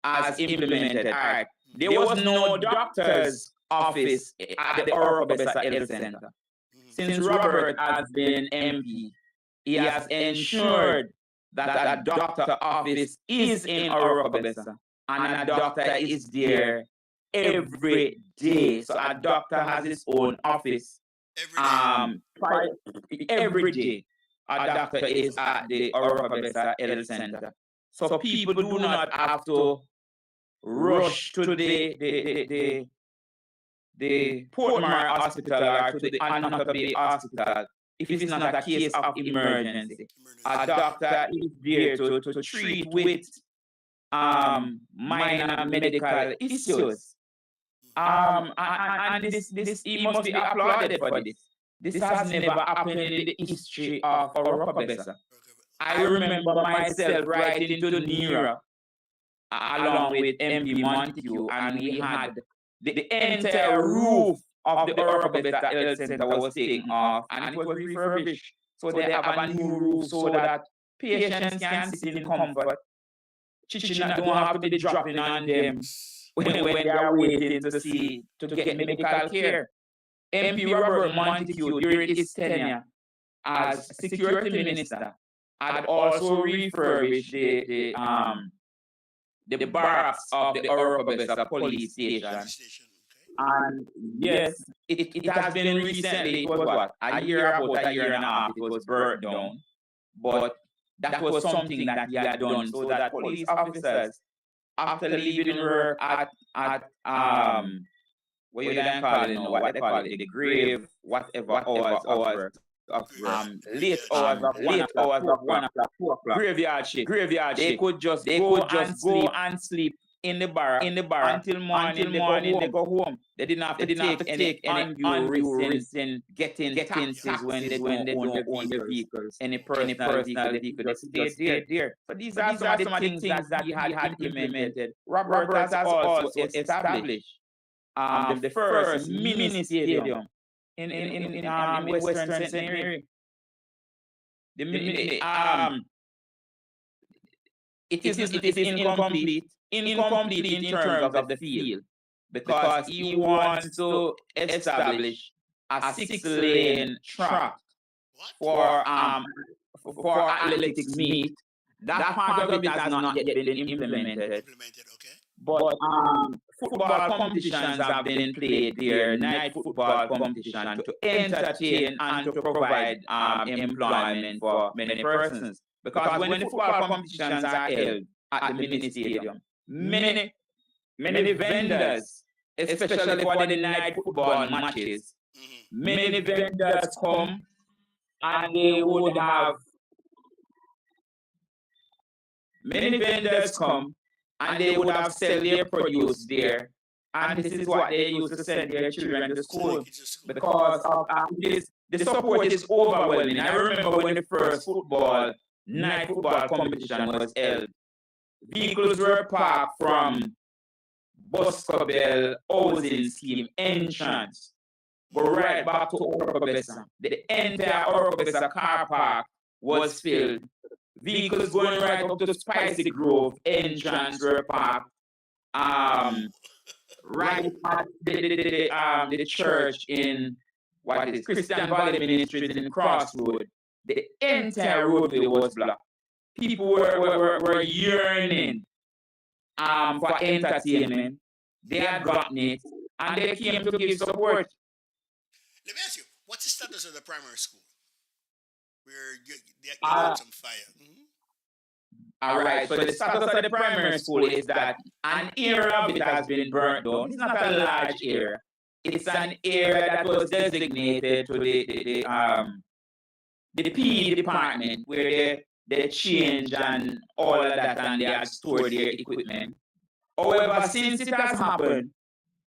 has implemented. All right. There was no doctor's office at the Oracabessa Health Center. Since Robert has been MP, he has ensured that a doctor office is in Oracabessa, and a doctor is there every day. So a doctor has his own office every day. A doctor is at the Oracabessa Health Center. So people do not have to rush to the Portmore Hospital or to the Another Bay Hospital if it's not a case of emergency. A doctor is there to treat with minor medical issues. And this he must be applauded for this. This has never happened in the history of Oracabessa. I remember myself riding to Nera along with MP Montague, and we had the entire roof of the Oracabessa Health Center was taken off, and it was refurbished. So they have a new roof so that patients can sit in comfort. Children don't have to be dropping on them when they are waiting to get medical care. MP Robert Montague, during his tenure as security minister, had also refurbished the barracks of the Oracabessa police station. And yes, it has been recently, it was about a year and a half, it was burnt down. But that was something that he had done so that police officers, after leaving work at what you can call it now, what they call it, the grave, whatever hours of late hours of 1 o'clock, 2 o'clock, graveyard shift. They could just go and sleep in the bar until morning they go home. They didn't have to take any undue risks in getting taxis when they don't own the vehicles. Any personal vehicle, they stay there. So these are some of the things that he had implemented. Robert has also established the first mini stadium in Western St.Mary. It is incomplete in terms of the field, because he wants to establish a 6-lane track for athletics meet. That part of it has not yet been implemented. But football competitions have been played there, night football competition, to entertain and to provide employment for many persons. Because when the football competitions are held at the mini stadium, many vendors, especially for the night football matches, many vendors come and they would have sell their produce there, and this is what they used to send their children to school, because of the support is overwhelming. I remember when the first night football competition was held, vehicles were parked from Boscobel housing scheme entrance go right back to Oracabessa. The entire Oracabessa car park was filled. Vehicles going right up to Spicy Grove entrance were parked. Right at the church in what is Christian Valley Ministries in Crossroad. The entire roadway was blocked. People were yearning for entertainment. They had gotten it, and they came to give support. Let me ask you, what's the status of the primary school? Where they had some fire. All right, so the status of the primary school is that an area of it has been burnt down. It's not a large area. It's an area that was designated to the PE department where they change and all of that, and they had stored their equipment. However, since it has happened,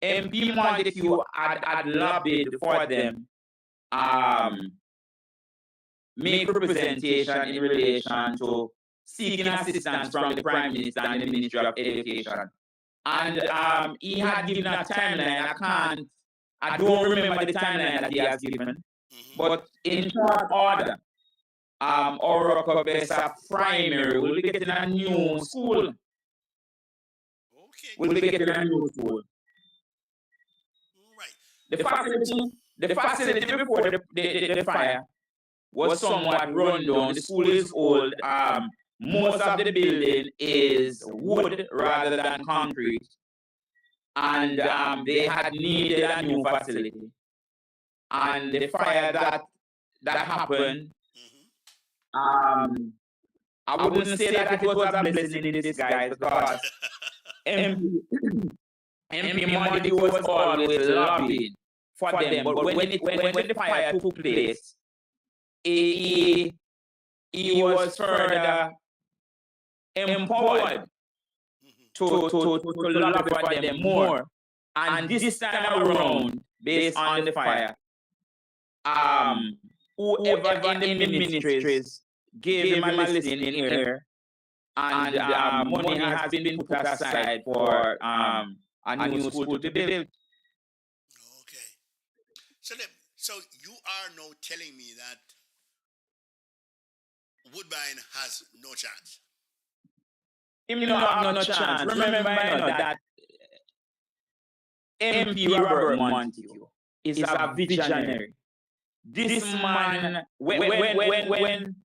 MP Montague had lobbied for them make representation in relation to seeking assistance from the Prime Minister and the Ministry of Education. And he had given a timeline. I don't remember the timeline that he has given, but in short order, Oracabessa Primary will be getting a new school. Okay. We'll be getting a new school. All right. The facility before the fire was somewhat run down. The school is old. Most of the building is wood rather than concrete. And they had needed a new facility. And the fire that happened, I wouldn't say that it was a blessing in disguise, because MP Montague was always lobbying for them. But when the fire took place, he was further empowered to lobby for them more. And this time around, based on the fire, whoever in the ministries gave him a listening ear, and money has been put aside for a new school to be built. Okay. So you are now telling me that Woodbine has no chance. Him have no chance. Remember, that MP Robert Montague is a visionary. This man, when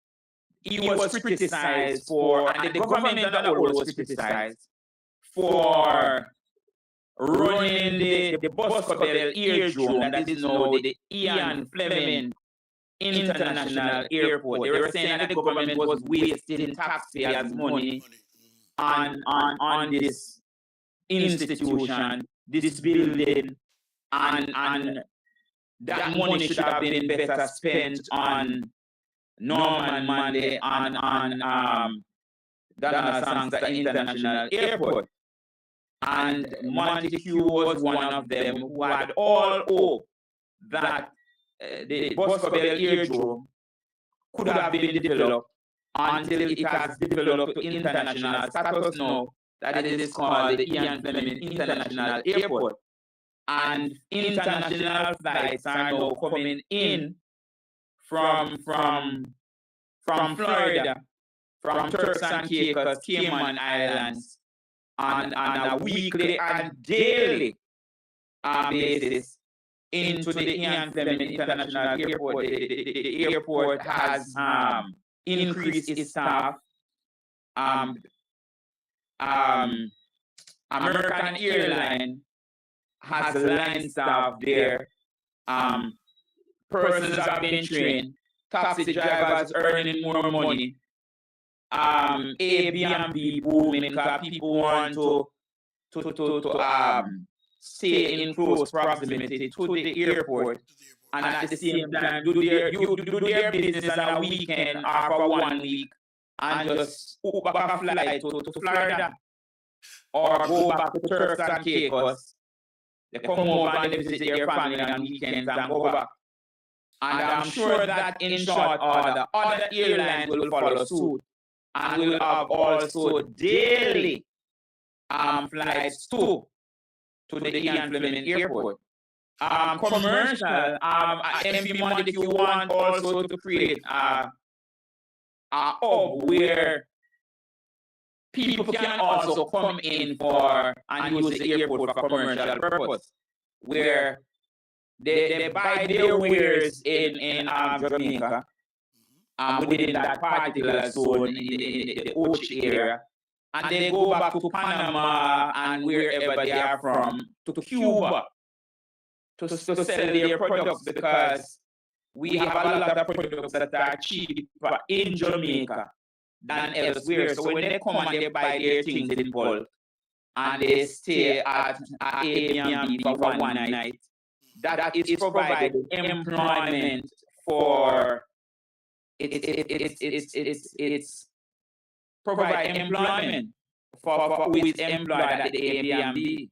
he was criticized for, and the government as a whole was criticized for running the Boscobel Aerodrome, that is now the Ian Fleming International Airport. They were saying that the government was wasting taxpayers' money on this institution, this building, and that money should have been better spent on Norman Manley and on Donald Sangster International Airport. And Montague was one of them who had all hope that the Boscobel Aerodrome could have been developed until it has developed to international status now, that it is called the Ian Fleming International Airport. And international flights are now coming in from Florida, from Turks and Caicos, Cayman Islands, on a weekly and daily basis into the Ian Fleming International Airport. The airport has increased its staff. American Airlines has line staff there. Persons have been trained. Taxi drivers earning more money. Airbnb booming because people want to stay in close proximity to the airport, and at the same time do their business on a weekend or for 1 week and just book back a flight to Florida or go back to Turks and Caicos. They come over and they visit their family on weekends and go back. And I'm sure that in short order, other airlines will follow suit and will have also daily flights to the Ian Fleming Airport. commercial, MP Montague, you want also to create a hub where people can also come in for and use the airport for commercial purpose, where they buy their wares in Jamaica, within that particular zone in the Ochi area, and they go back to Panama and wherever they are from, to Cuba, to sell their products, because we have a lot of products that are cheaper in Jamaica than elsewhere. So when they come and they buy their things in bulk and they stay at Airbnb for one night, that is provided employment for it's provide employment for who is employed at the Airbnb,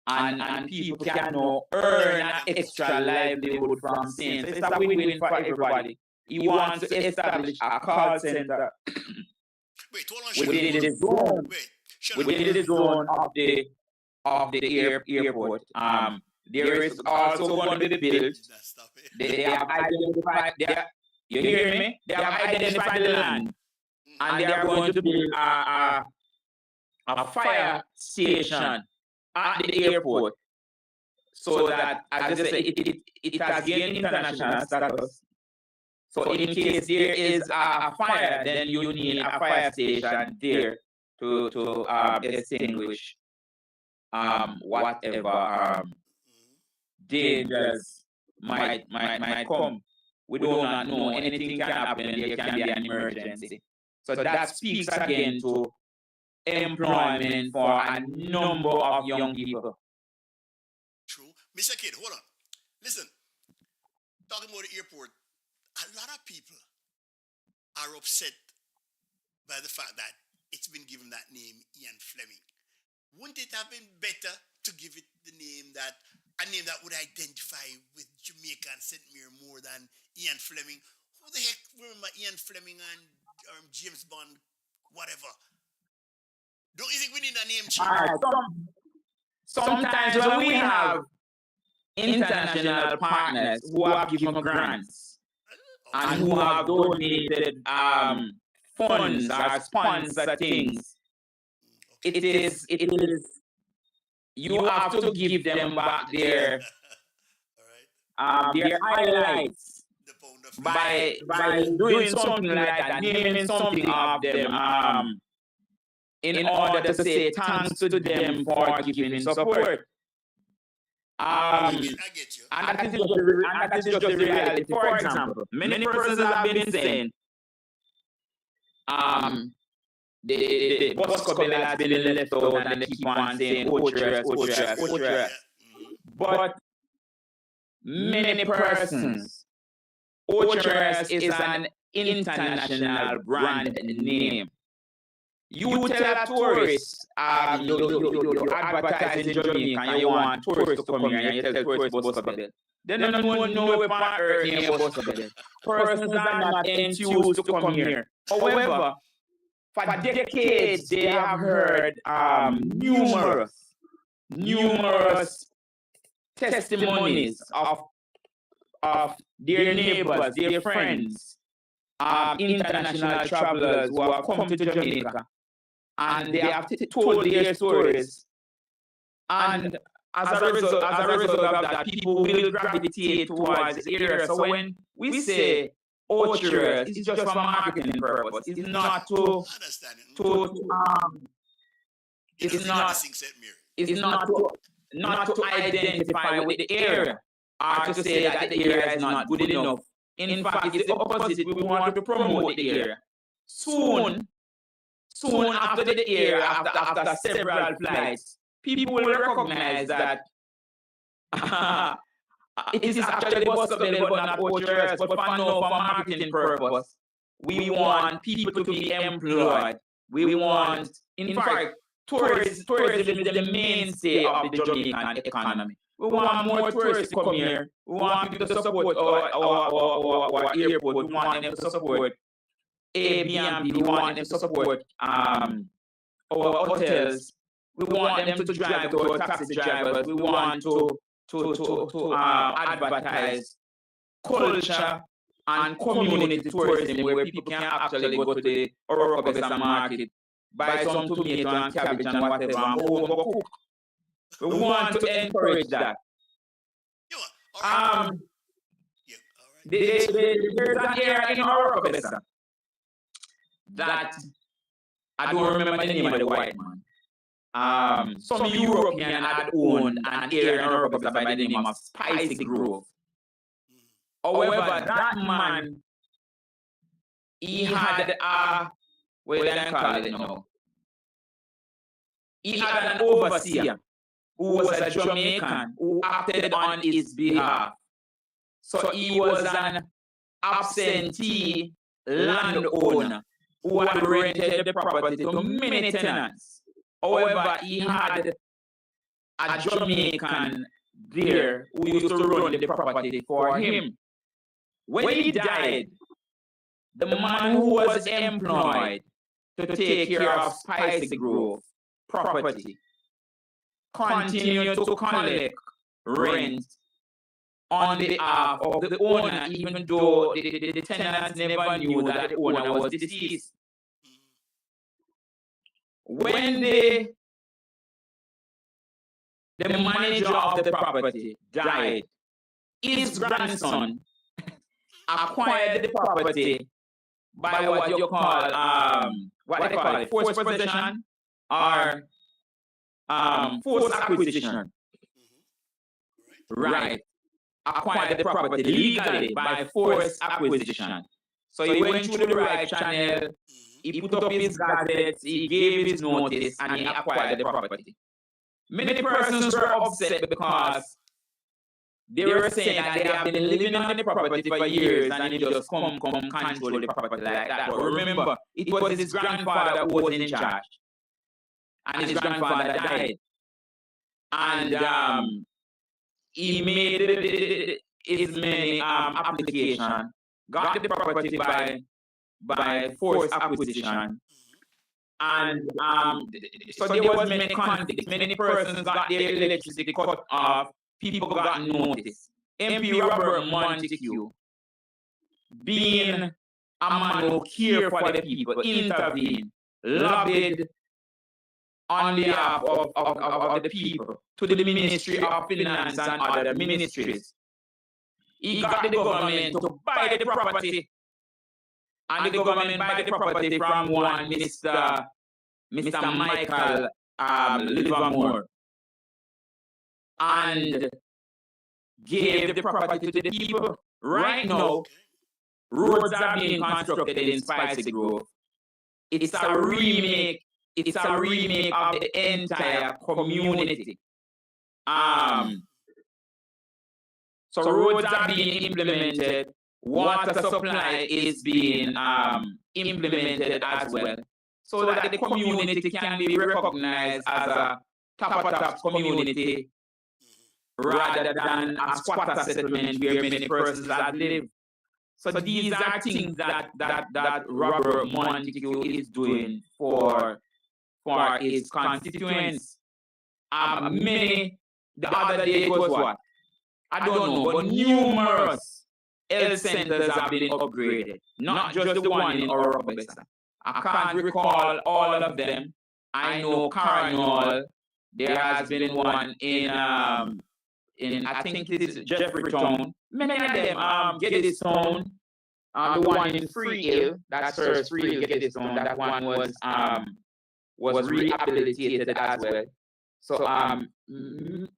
and people can now earn an extra livelihood from saying. So it's a win-win for everybody. You want to establish a call center within the zone, within the zone of the airport. There is also going to be built. They have identified. You hear me? They have identified the land, and they are going to build a fire station at the airport, so that, as I say, it has gained international status. So in case there is a fire, then you need a fire station there to extinguish whatever dangers might come. We do not know. Anything can happen. There can be an emergency. So that speaks again to employment for a number of young people. True. Mr. Kidd, hold on. Listen, talking about the airport, a lot of people are upset by the fact that it's been given that name, Ian Fleming. Wouldn't it have been better to give it the name that a name that would identify with Jamaica and St. Mary more than Ian Fleming? Who the heck remember Ian Fleming and James Bond, whatever? Don't you think we need a name change? Sometimes when we have international partners who have given grants and who have donated funds or sponsor things, it is you have to give them back their highlights by doing something like that, naming something of them, in order to say thanks to them for giving support. I get you. And that is just the reality. For example, many persons have been saying the bus couple has been left out, and they keep on saying Otress. But many persons, Otress is an international brand name. You tell a tourist, you advertise in Jamaica and you want tourists to come here, and you tell tourists bus couple. They don't know if on earth name bus couple. Persons are not enthused to come here. However, for decades they have heard numerous testimonies of their neighbors, their friends, international travelers who have come to Jamaica, and they have told their stories. And as a result of that, people will gravitate towards the area. So when we say Otress, it's just for marketing purpose. It's not not to identify with the area, or to say that the area is not good enough. In fact, it's the opposite. We want to promote the area. Soon after the area, after several flights, people will recognize that it is actually bus couple, but not Otress. But for marketing purpose, we want people to be employed. We want, in fact, tourism is the mainstay of the Jamaican economy. We want more tourists to come here. We want people to support our airport. We want them to support Airbnb. We want them to support our hotels. We want them to drive to our taxi drivers. We want to to advertise culture and community tourism where people can actually go to the Oracabessa market, buy some tomato and cabbage and whatever, and go cook. We want to encourage that. Yeah, all right. Yeah, all right. There's an area in Oracabessa that I don't remember the name of the white man. Some European had owned an area in Oracabessa by the name of Spicy Grove. However, that man, he had what do I call it now? He had an overseer who was a Jamaican who acted on his behalf. So he was an absentee landowner who had rented the property to many tenants. However, he had a Jamaican there who used to run the property for him. When he died, the man who was employed to take care of Spicy Grove property continued to collect rent on behalf of the owner, even though the tenants never knew that the owner was deceased. When the manager of the property died, his grandson acquired the property by what you call what they call it, forced possession or forced acquisition. Right. Acquired the property legally by forced acquisition. So he went through the right channel, he put up his gazettes, he gave his notice, and he acquired the property. Many persons were upset because they were saying that they have been living on the property for years and he just come control the property like that. But remember, it was his grandfather who was in charge. And his grandfather died. And he made his many application, got the property by forced acquisition. And so there was many conflicts. Many persons got their electricity cut off. People got notice. MP Robert Montague, being a man who cared for the people, intervened, lobbied on behalf of the people to the Ministry of Finance and other ministries. He got the government to buy the property, and the government buy the property from one Mr. Michael Livermore, and gave the property to the people. Right now, roads are being constructed in Spicy Grove. It's a remake. It's a remake of the entire community. So roads are being implemented. Water supply is being implemented as well, so that the community can be recognized as a top community rather than a squatter settlement where many persons have lived. So these are things that Robert Montague is doing for his constituents. The other day it was what? I don't know, but numerous health centers have been upgraded, not just the one in Oracabessa. I can't recall all of them. I know Carnal, there has been one in I think it is Jeffreytown. Many of them, Geddes-town, the one in Free Hill, that serves Free Hill, Geddes-town, that one was rehabilitated as well. So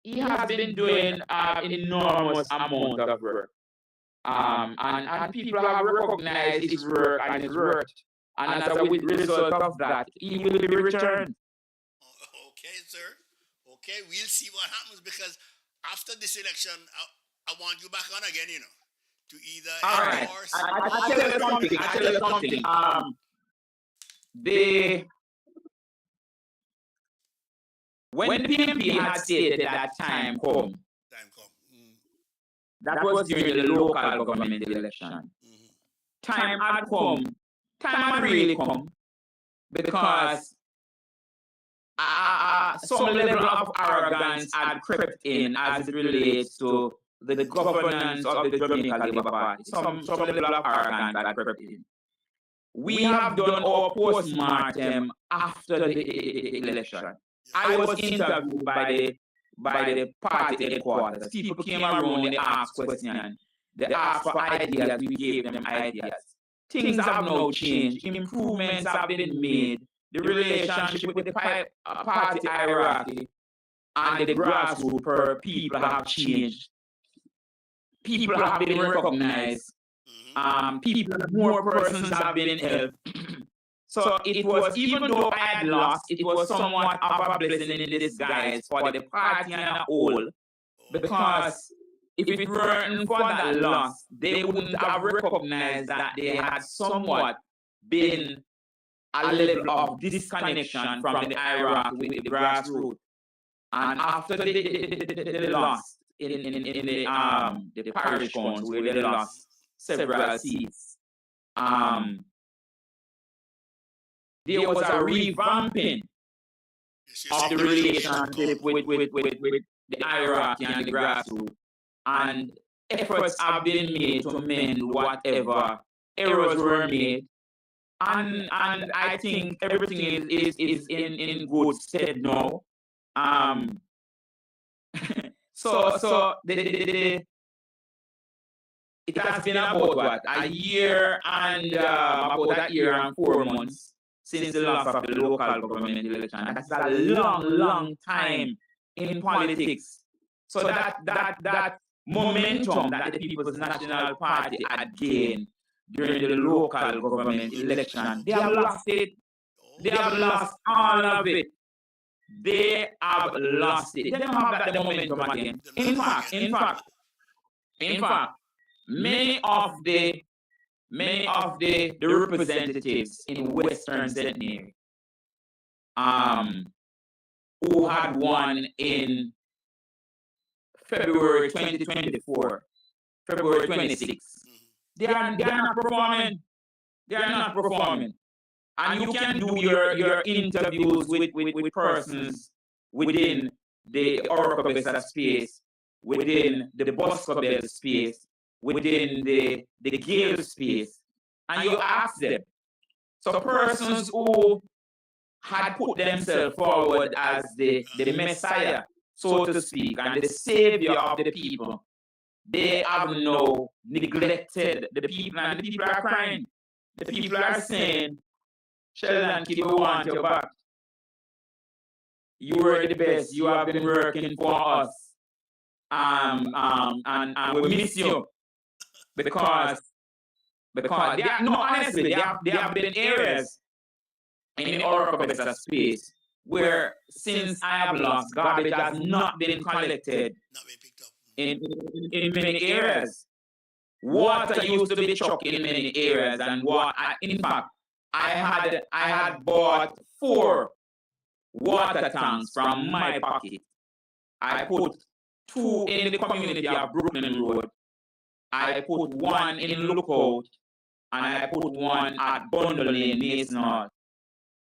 he has been doing an enormous amount of work. And people have recognized his work and his work. And as a result of that, he will be returned. Okay, sir. Okay, we'll see what happens, because after this election, I want you back on again, to either endorse. I tell you something. When the PMP had stated that time come. That was during the local government election. Time had come. Time had really come, because some level of arrogance had crept in as it relates to the governance of the Jamaica Labour Party. Some level of arrogance had crept in. We have done our post-mortem after the election. I was interviewed by the party headquarters. People came around, they asked questions. They asked for ideas, we gave them ideas. Things have now changed. Improvements have been made. The relationship with the party hierarchy and the grassroots people have changed. People have been recognized. More persons have been helped. So it was, even though I had lost, it was somewhat of a blessing in disguise for the party and a whole, because if it weren't for that loss, they wouldn't have recognized that they had somewhat been a level of disconnection from the hierarchy with the grassroots. And after the loss in the parish council, where they lost several seats, there was a revamping of the relationship with the hierarchy and the grassroots, and efforts have been made to mend whatever errors were made, and I think everything is in good stead now. So it has been about what, a year and about a year and 4 months since the loss of the local government election. That's a long time in politics. So that momentum that the People's National Party had gained during the local government election, they have lost it. They have lost all of it. They have lost it. They don't have that momentum again. In fact, many of the representatives in Western St.Mary, who had won in February 2024, February 26, they are not performing. They are not performing. And you can do your interviews with persons within the Oracabessa space, within the Boscobel space, within the Gale space, and you ask them. So persons who had put themselves forward as the Messiah, so to speak, and the savior of the people, they have now neglected the people, and the people are crying. The people are saying, Sheldon Kidd, we want you back. You were the best. You have been working for us. And we miss you. Because honestly, there have been areas in the Oracabessa space where, since I have lost, garbage has not been collected in many areas. Water used to be chucked in many areas, and in fact, I had bought 4 water tanks from my pocket. I put 2 in the community of Brooklyn Road. I put 1 in Lookout, and I put 1 at Bundle Lane, Mason.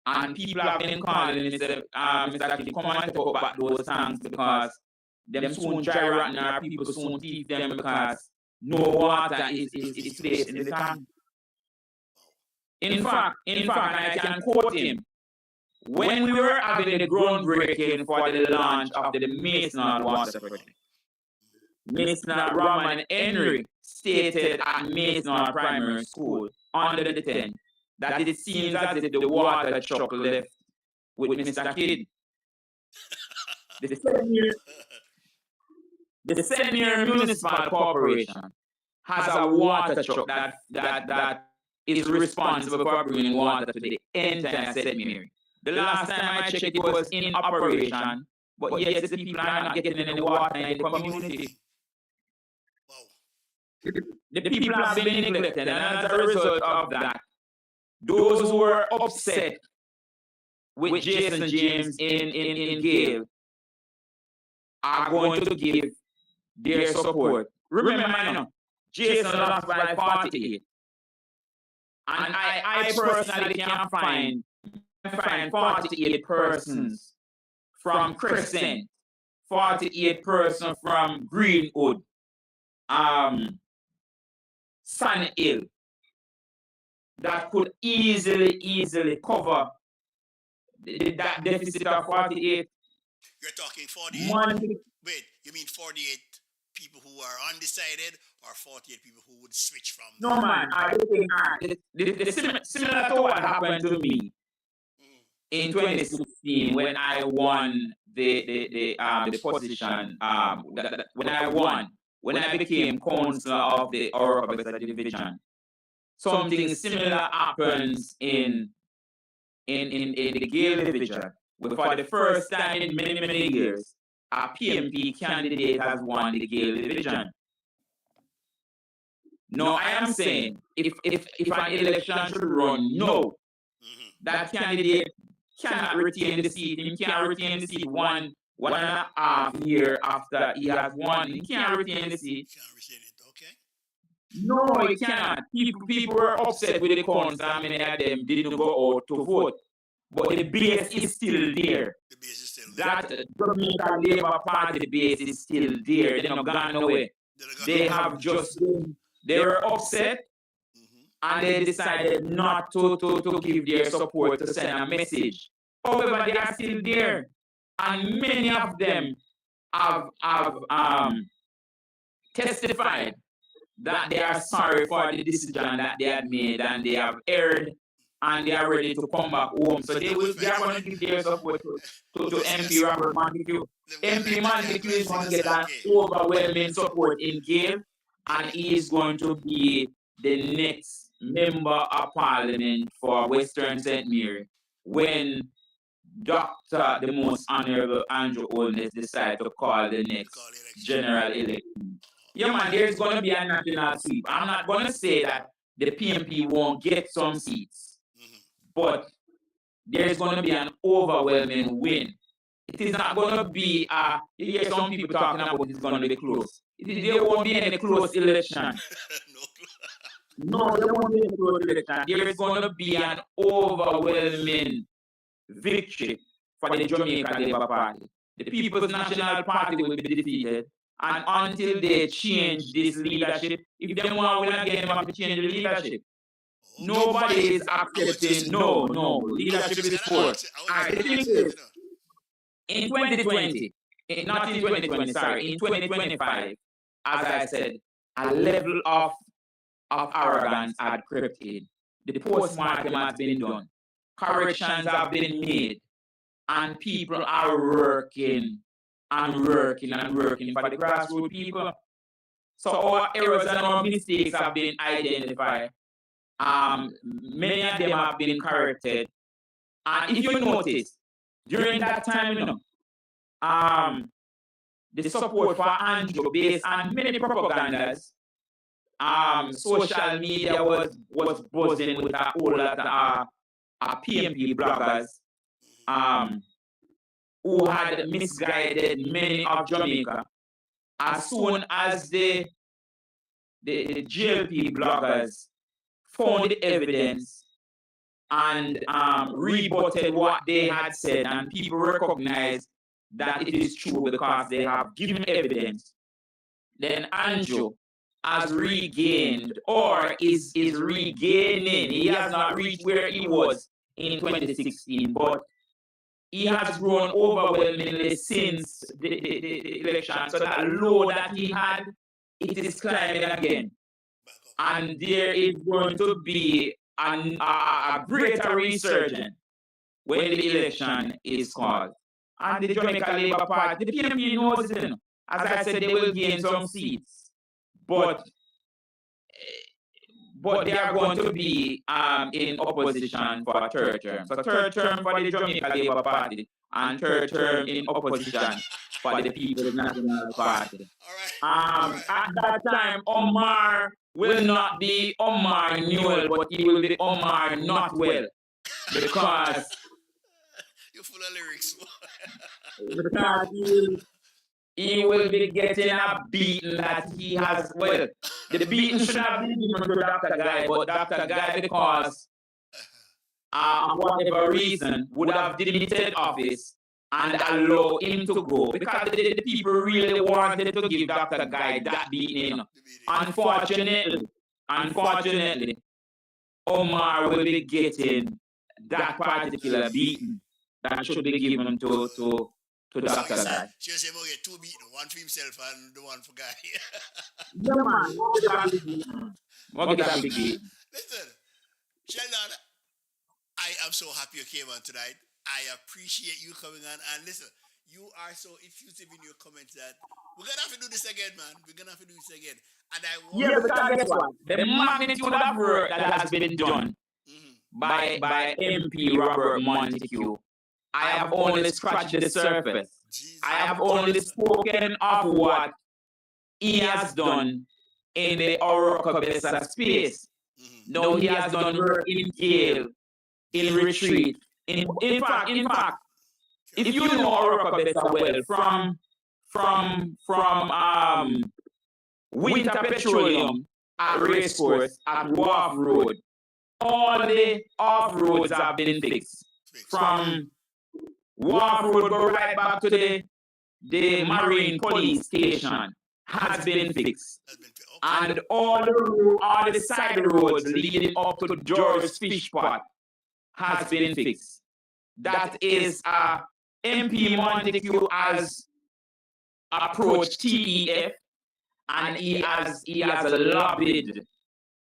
And people have been calling and said, Mr. Kidd, come and talk about those tanks, because them soon dry rotten, or people soon thief them, because no water is placed in the tank. In fact, I can quote him. When we were having the groundbreaking for the launch of the Mason water project, Mason Roman Henry stated at Mason Primary School under the 10 that it seems as if the water truck left with Mr. Kidd. The St.Mary Municipal Corporation has a water truck that is responsible for bringing water to the entire St.Mary. The last time I checked, it was in operation, but yet the people are not getting any water in the community. The people have been neglected, and as a result of that, those who were upset with Jason James in Gale are going to give their support. Remember, Jason lost by 48. And I personally can't find 48 persons from Crescent, 48 person from Greenwood, Sun Hill, that could easily cover that deficit of 48. You're talking 48. Money. Wait, you mean 48 people who are undecided or 48 people who would switch from No, man, I think similar to what happened to me in 2016 when I won the position. When I became councillor of the Oracabessa division, something similar happens in the Gale division, where for the first time in many years, a PMP candidate has won the Gale division. No, I am saying if an election should run, no, that candidate cannot retain the seat. He can't retain the seat one and a half year after he has won. He can't retain the seat. Can't retain it, okay? No, he cannot. People were upset with the council. Many of them didn't go out to vote. But the base is still there. The base is still there. That Jamaica Labour Party base is still there. They're not gone away. They have just been, they were upset and they decided not to give their support, to send a message. However, they are still there. And many of them have testified that they are sorry for the decision that they had made and they have erred and they are ready to come back home. So they are going to give their support to MP Robert Montague. MP Montague is going to get an overwhelming support in Gale, and he is going to be the next member of parliament for Western St.Mary when the most honorable Andrew Holness decide to call the next general election. Yeah, man, there's going to be a national sweep. I'm not going to say that the PMP won't get some seats, but there's going to be an overwhelming win. It is not going to be you hear some people talking about it's going to be close. There won't be any close election. No, there won't be any close election. There is going to be an overwhelming victory for the Jamaica Labour Party. The People's National Party will be defeated, and until they change this leadership, if they want to win again, they have to change the leadership. Nobody is accepting. No, leadership is forced. The thing is, in 2020, not in 2020, sorry, in 2025, as I said, a level of arrogance had crept in. The post-mortem has been done. Corrections have been made. And people are working for the grassroots people. So our errors and our mistakes have been identified. Many of them have been corrected. And if you notice, during that time, the support for Andrew based on many propagandas, social media was buzzing with a whole lot of PMP bloggers who had misguided many of Jamaica. As soon as the GLP bloggers found the evidence and rebutted what they had said, and people recognized that it is true because they have given evidence, then Andrew has regained or is regaining. He has not reached where he was in 2016, but he has grown overwhelmingly since the election. So that low that he had, it is climbing again. And there is going to be a greater resurgence when the election is called. And the Jamaica Labour Party, the PMP knows it. As I said, they will gain some seats. But they are going to be in opposition for a third term. So third term for the Jamaica Labour Party and third term in opposition for the People's National Party. At that time, Omar will not be Omar Newell, but he will be Omar Not Well. Because you're full of lyrics. Because he will be getting a beating that he has. Well, the beating should have been given to Dr. Guy, but Dr. Guy, because for whatever reason, would have deleted office and allow him to go because the people really wanted to give Dr. Guy that beating. Unfortunately, Omar will be getting that particular beating that should be given to Dr. Guy. She say, "Mo get two beaten, one for himself and the one for Guy." Yeah, man. What get that big beating? Listen, Sheldon, I am so happy you came on tonight. I appreciate you coming on. And listen, you are so effusive in your comments that we're gonna have to do this again, man. We're gonna have to do this again. And I want because guess what? The magnitude of work that has been done by MP Robert Montague, I have only scratched the surface. Jesus. I have only spoken of what he has done in the Oracabessa space. No, he has done work in jail, in retreat. In fact, if you know Oracabessa well, from Winter Petroleum at Racecourse at Wharf Road, all the off roads have been fixed. From Wharf Road go right back to the Marine Police Station has been fixed. And all the side roads leading up to George's Fish Pot has been fixed. That is MP Montague has approached TEF and he has lobbied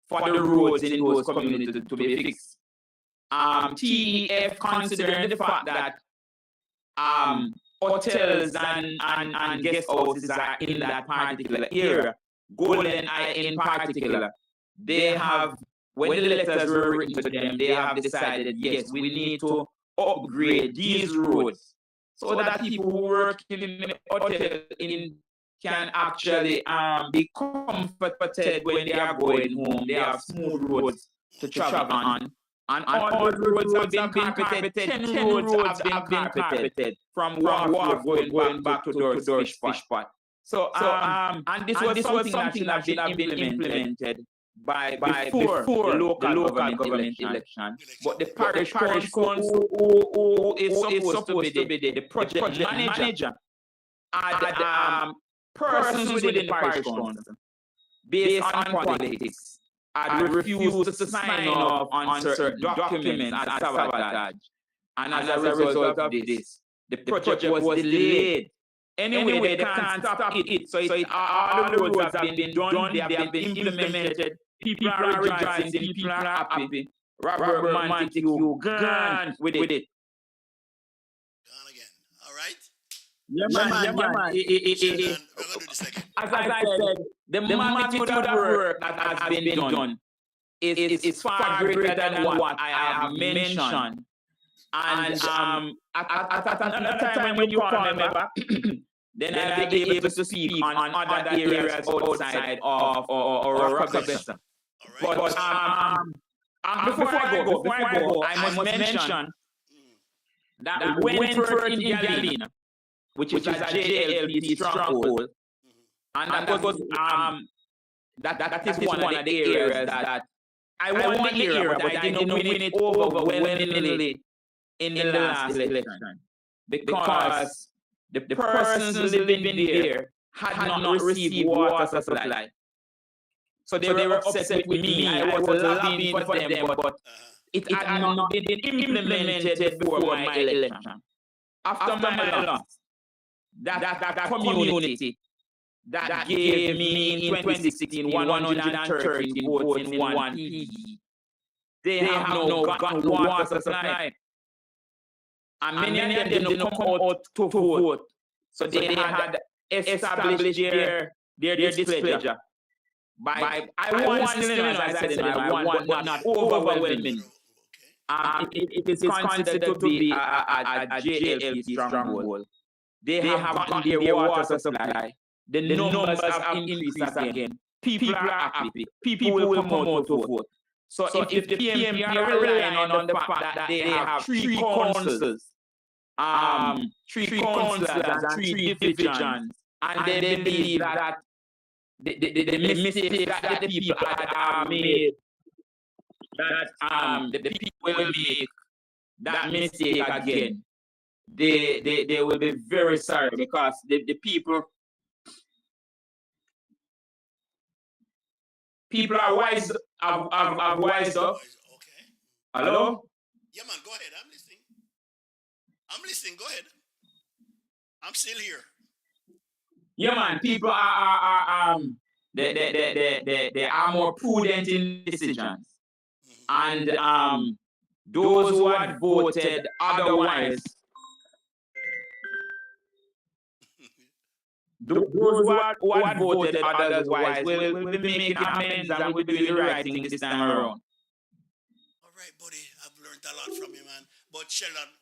for the roads in those communities to be fixed. TEF considering the fact that hotels and guest houses are in that particular area, Golden Eye in particular, they have, when the letters were written to them, they have decided, yes, we need to upgrade these roads so that people who work in the hotel can actually be comforted when they are going home. They have smooth roads to travel on. And all the roads have been carpeted. 10 roads have been carpeted from Wharf going back to George's Fish Pot. So, and this was something that should have been implemented before the local government election. But the parish council, who is supposed to be the project manager, had persons within the parish council, based on politics, had refused to sign off on certain documents as sabotage. And as a result of this, the project was delayed. Anyway, they can't stop it. So all the roads have been done, they have been implemented. People are rejoicing, people are happy. Robert Montague gone with it. Gone again. All right? Yeah, man. Sheldon, we're going to do this again. As I said, the magnitude of work that has been done is far greater than what I have mentioned. And at another time when you call me back, then I'll be able to speak on other areas outside of Oracabessa. All right. But before I go, I must mention that Wentworth in Galena, which is a JLP stronghold, and that is one of the areas that I won the area, but I didn't win it overwhelmingly in the last election because the persons living there had not received water supply. So they were upset with me. I was lobbying for them, but it had not been implemented before my election. After my loss, that community that gave me in 2016 113 votes in one PE, they have now gotten water supply. And many of them did not come out to vote. So they had established their displeasure. I won still, as I said, I won, but not overwhelming. It is considered to be a JLP stronghold. They have gotten their water supply. The numbers have increased again. People are happy. People will come out to vote. So if the PMP are relying on the fact that they have three councils, three councillors and three divisions, and they believe that the mistake that the people had made, that the people will make that mistake again. they will be very sorry because the people are wise have wised up. Okay. Hello? Yeah, man, go ahead. I'm listening. Go ahead. I'm still here. Yeah, man. People are they are more prudent in decisions, and those who had voted otherwise, those who had voted otherwise will be making amends and will be doing the right thing this time around. All right, buddy. I've learned a lot from you, man. But Sheldon,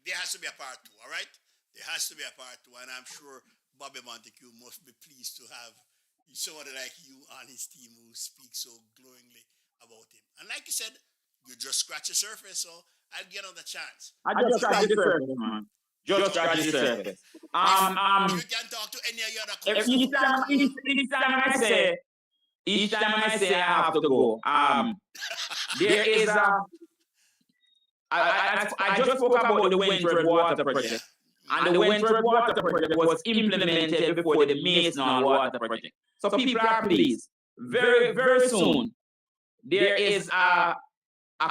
there has to be a part two, all right? There has to be a part two, and I'm sure Bobby Montague must be pleased to have someone like you on his team who speaks so glowingly about him. And like you said, you just scratch the surface, so I'll get another chance. I just scratched the surface, man. Just scratch the surface. You can talk to any other Each time I say I have to go, there is I just spoke about the Wentworth Water Project. And the Wentworth Water Project was implemented before the Mason Water Project. So people are pleased. Very, very soon, there is a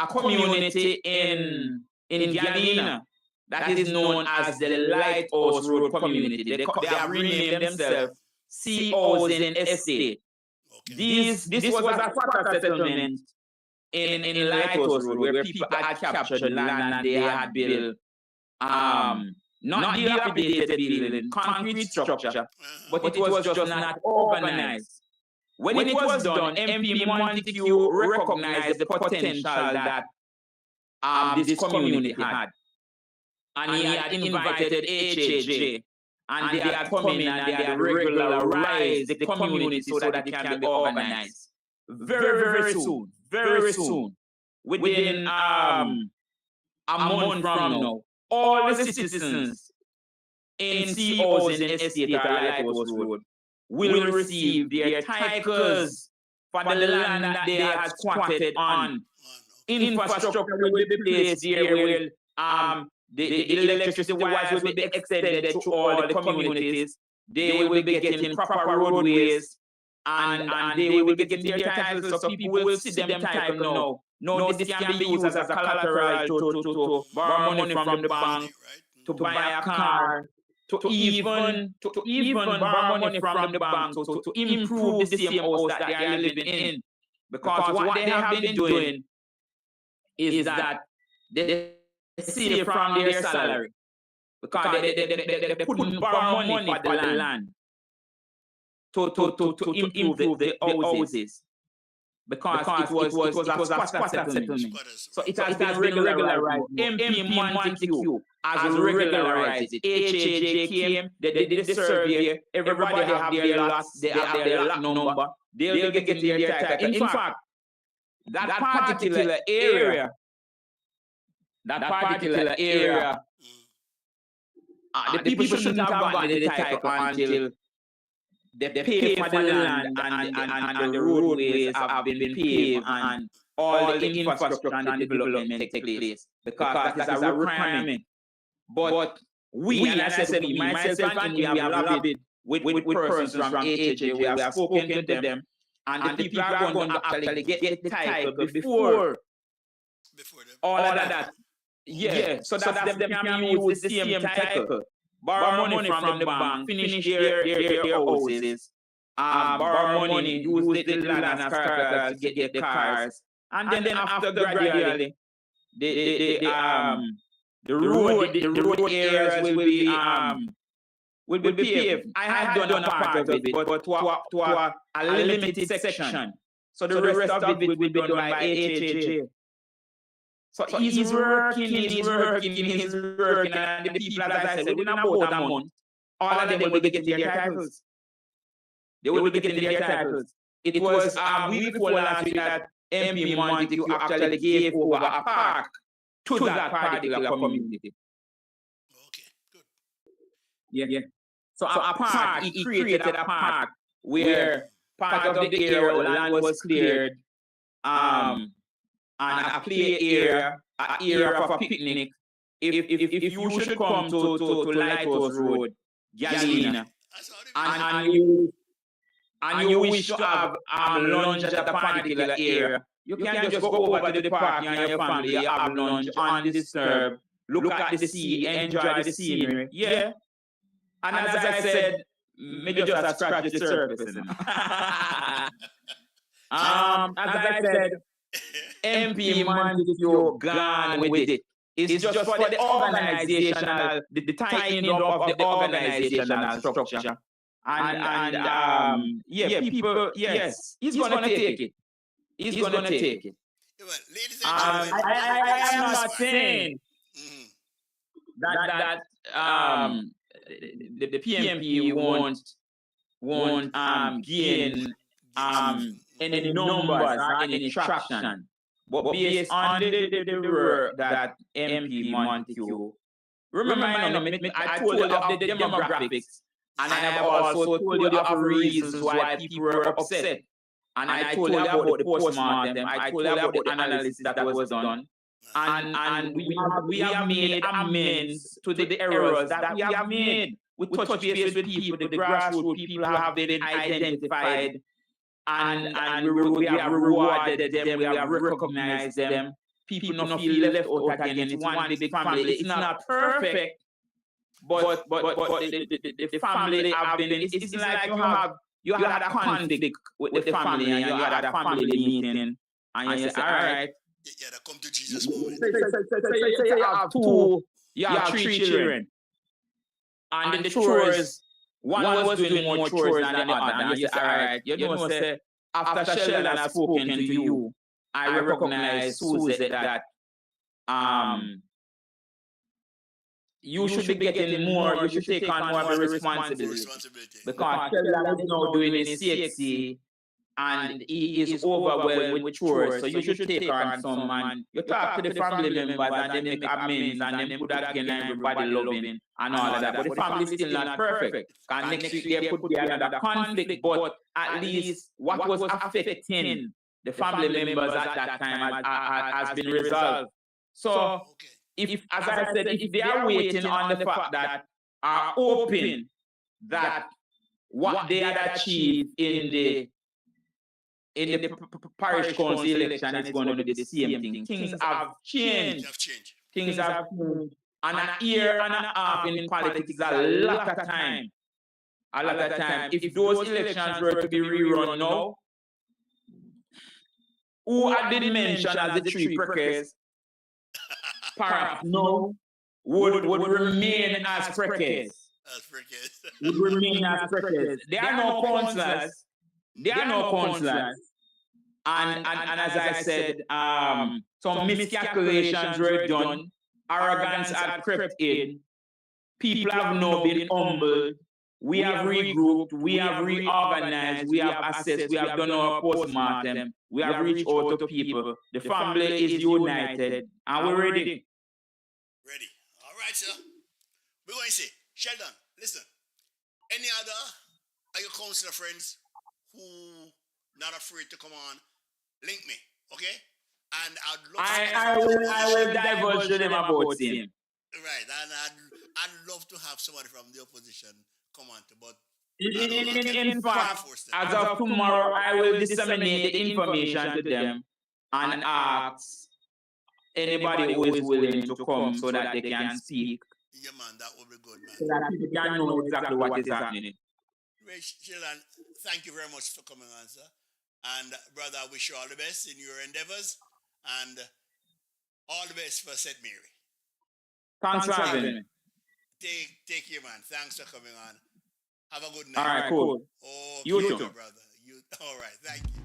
community in Galena that is known as the Lighthouse Road Community. They have renamed themselves Sea Housing Estate. Okay. This was a quarter settlement in Lighthouse Road where people had captured the land and they had built not dilapidated building, concrete structure, but it was just not organized. When it was done, MP Montague recognized the potential that this community had. And he had invited HAJ, and they had come in and they had regularized the community so that it can be organized. Very soon, within a month from now, all the citizens in Sea Housing Estate or Lighthouse Road will receive their titles for the land that they had squatted on. Infrastructure will be placed there where the electricity wires will be extended to all the communities. They will be getting proper roadways and they will be getting their titles, so people will see them title now. No, this can be used as a collateral to borrow money from the bank, to buy a car, to even borrow money from the bank to improve the same house that they are living in. Because what they have been doing is that they save from their salary. Because they couldn't borrow money for the land to improve the houses. Because it was a squatter settlement. So it has been regularized. MP Montague has regularized it. HAJ came, they did the survey, everybody have their lots, they have their lot number, they'll be getting their title. In fact, that particular area, the people shouldn't have gotten the title until they pay for the land and the roadways have been paved and all the infrastructure and development take place. Because that is a requirement. But we, and I said we, myself and we have lobbied with persons from HHA, we have spoken to them, and the people are going to actually get the title before all of that. Yeah, so that them can use the same title. Borrow money from the bank, finish their houses, borrow money, use the land as capital to get the cars, and then after gradually, the road areas will be paved. I had done a part of it, but to a limited section. So the rest of it will be done by HHA. So he's working, and the people, as I said, within about a month, all of them will be getting their titles. They will be getting their titles. It was a week before last week that MP Montague actually gave over a park to that particular community. Okay, good. Yeah. So a park, he created a park where part of the area land was cleared, and a play area, an area for picnic, if you should come to Lighthouse Road, Galena, I saw the and you wish to have lunch at a particular area, you can just go over to the park, you and your family, you have lunch undisturbed, look at the sea, enjoy the scenery. Yeah. And as I said, maybe just scratch the surface. You know? As I said, MP Montague gone with it. It's just for the organizational, the tightening up of the organizational structure. And yeah, people, yes, he's gonna take it. He's gonna take it. Well, ladies and gentlemen, I am not saying Mhm. that the PMP won't gain any numbers or any traction. But based on the work that MP Montague, remember, I told you of the demographics, and I have also told you of reasons why people were upset. And I told you about the postmortem, I told you about the analysis that was done. And we have made amends to the errors that we have made. We touch base with people, the grassroots people have been identified, and we have rewarded them, we have recognized them. People don't feel left out again. It's one big family. It's not perfect, but the family have been. It's like you had a conflict with the family, and you had a family meeting, and you say, all right. Yeah, the come to Jesus moment. So you have three children, and the chores, one was doing more chores than the other, and you say, all right, say, after Sheldon has spoken to you, I recognize, Susie, that you should be getting more, you should take on more of the responsibility. Because Sheldon is now doing his CXC, and he is overwhelmed with chores, so you should take on some, and you talk to the family members, and they make amends, and they put again everybody loving and all of that. But the family is still not perfect. And next week there could be another conflict, but at least what was affecting the family members at that time has been resolved. So if, as I said, if they are waiting on the fact that are hoping that what they had achieved in the parish council election is going to be the same thing. Things have changed. Things have changed. And a year and a half in politics is a lot of time. A lot of time. If those elections were to be rerun now, who had been mentioned as the three preckers, perhaps no, would remain as preckers. Would remain as preckers. There are no councillors. There are no councillors. And as I said, some miscalculations were done. Arrogance had crept in. People have now been humbled. We have regrouped. We have reorganized. We have assessed. We have done our postmortem. We have reached out to people. The family is united. And we're ready. Ready. All right, sir. We're going to say, Sheldon, listen. Any other are your councillor friends who not afraid to come on? Link me, okay? And I'd love I will divulge to them about him. Right, and I'd love to have somebody from the opposition come on to, but in fact, as of tomorrow, I will disseminate the information to them and ask anybody who is willing to come so that they can speak. Yeah, man, that would be good, man. So that people can know exactly what is happening. Sheldon, thank you very much for coming on, sir. And brother, I wish you all the best in your endeavors, and all the best for St. Mary. Thanks for having me. Take care, man. Thanks for coming on. Have a good night. All right, cool. Okay, You too, brother. All right, thank you.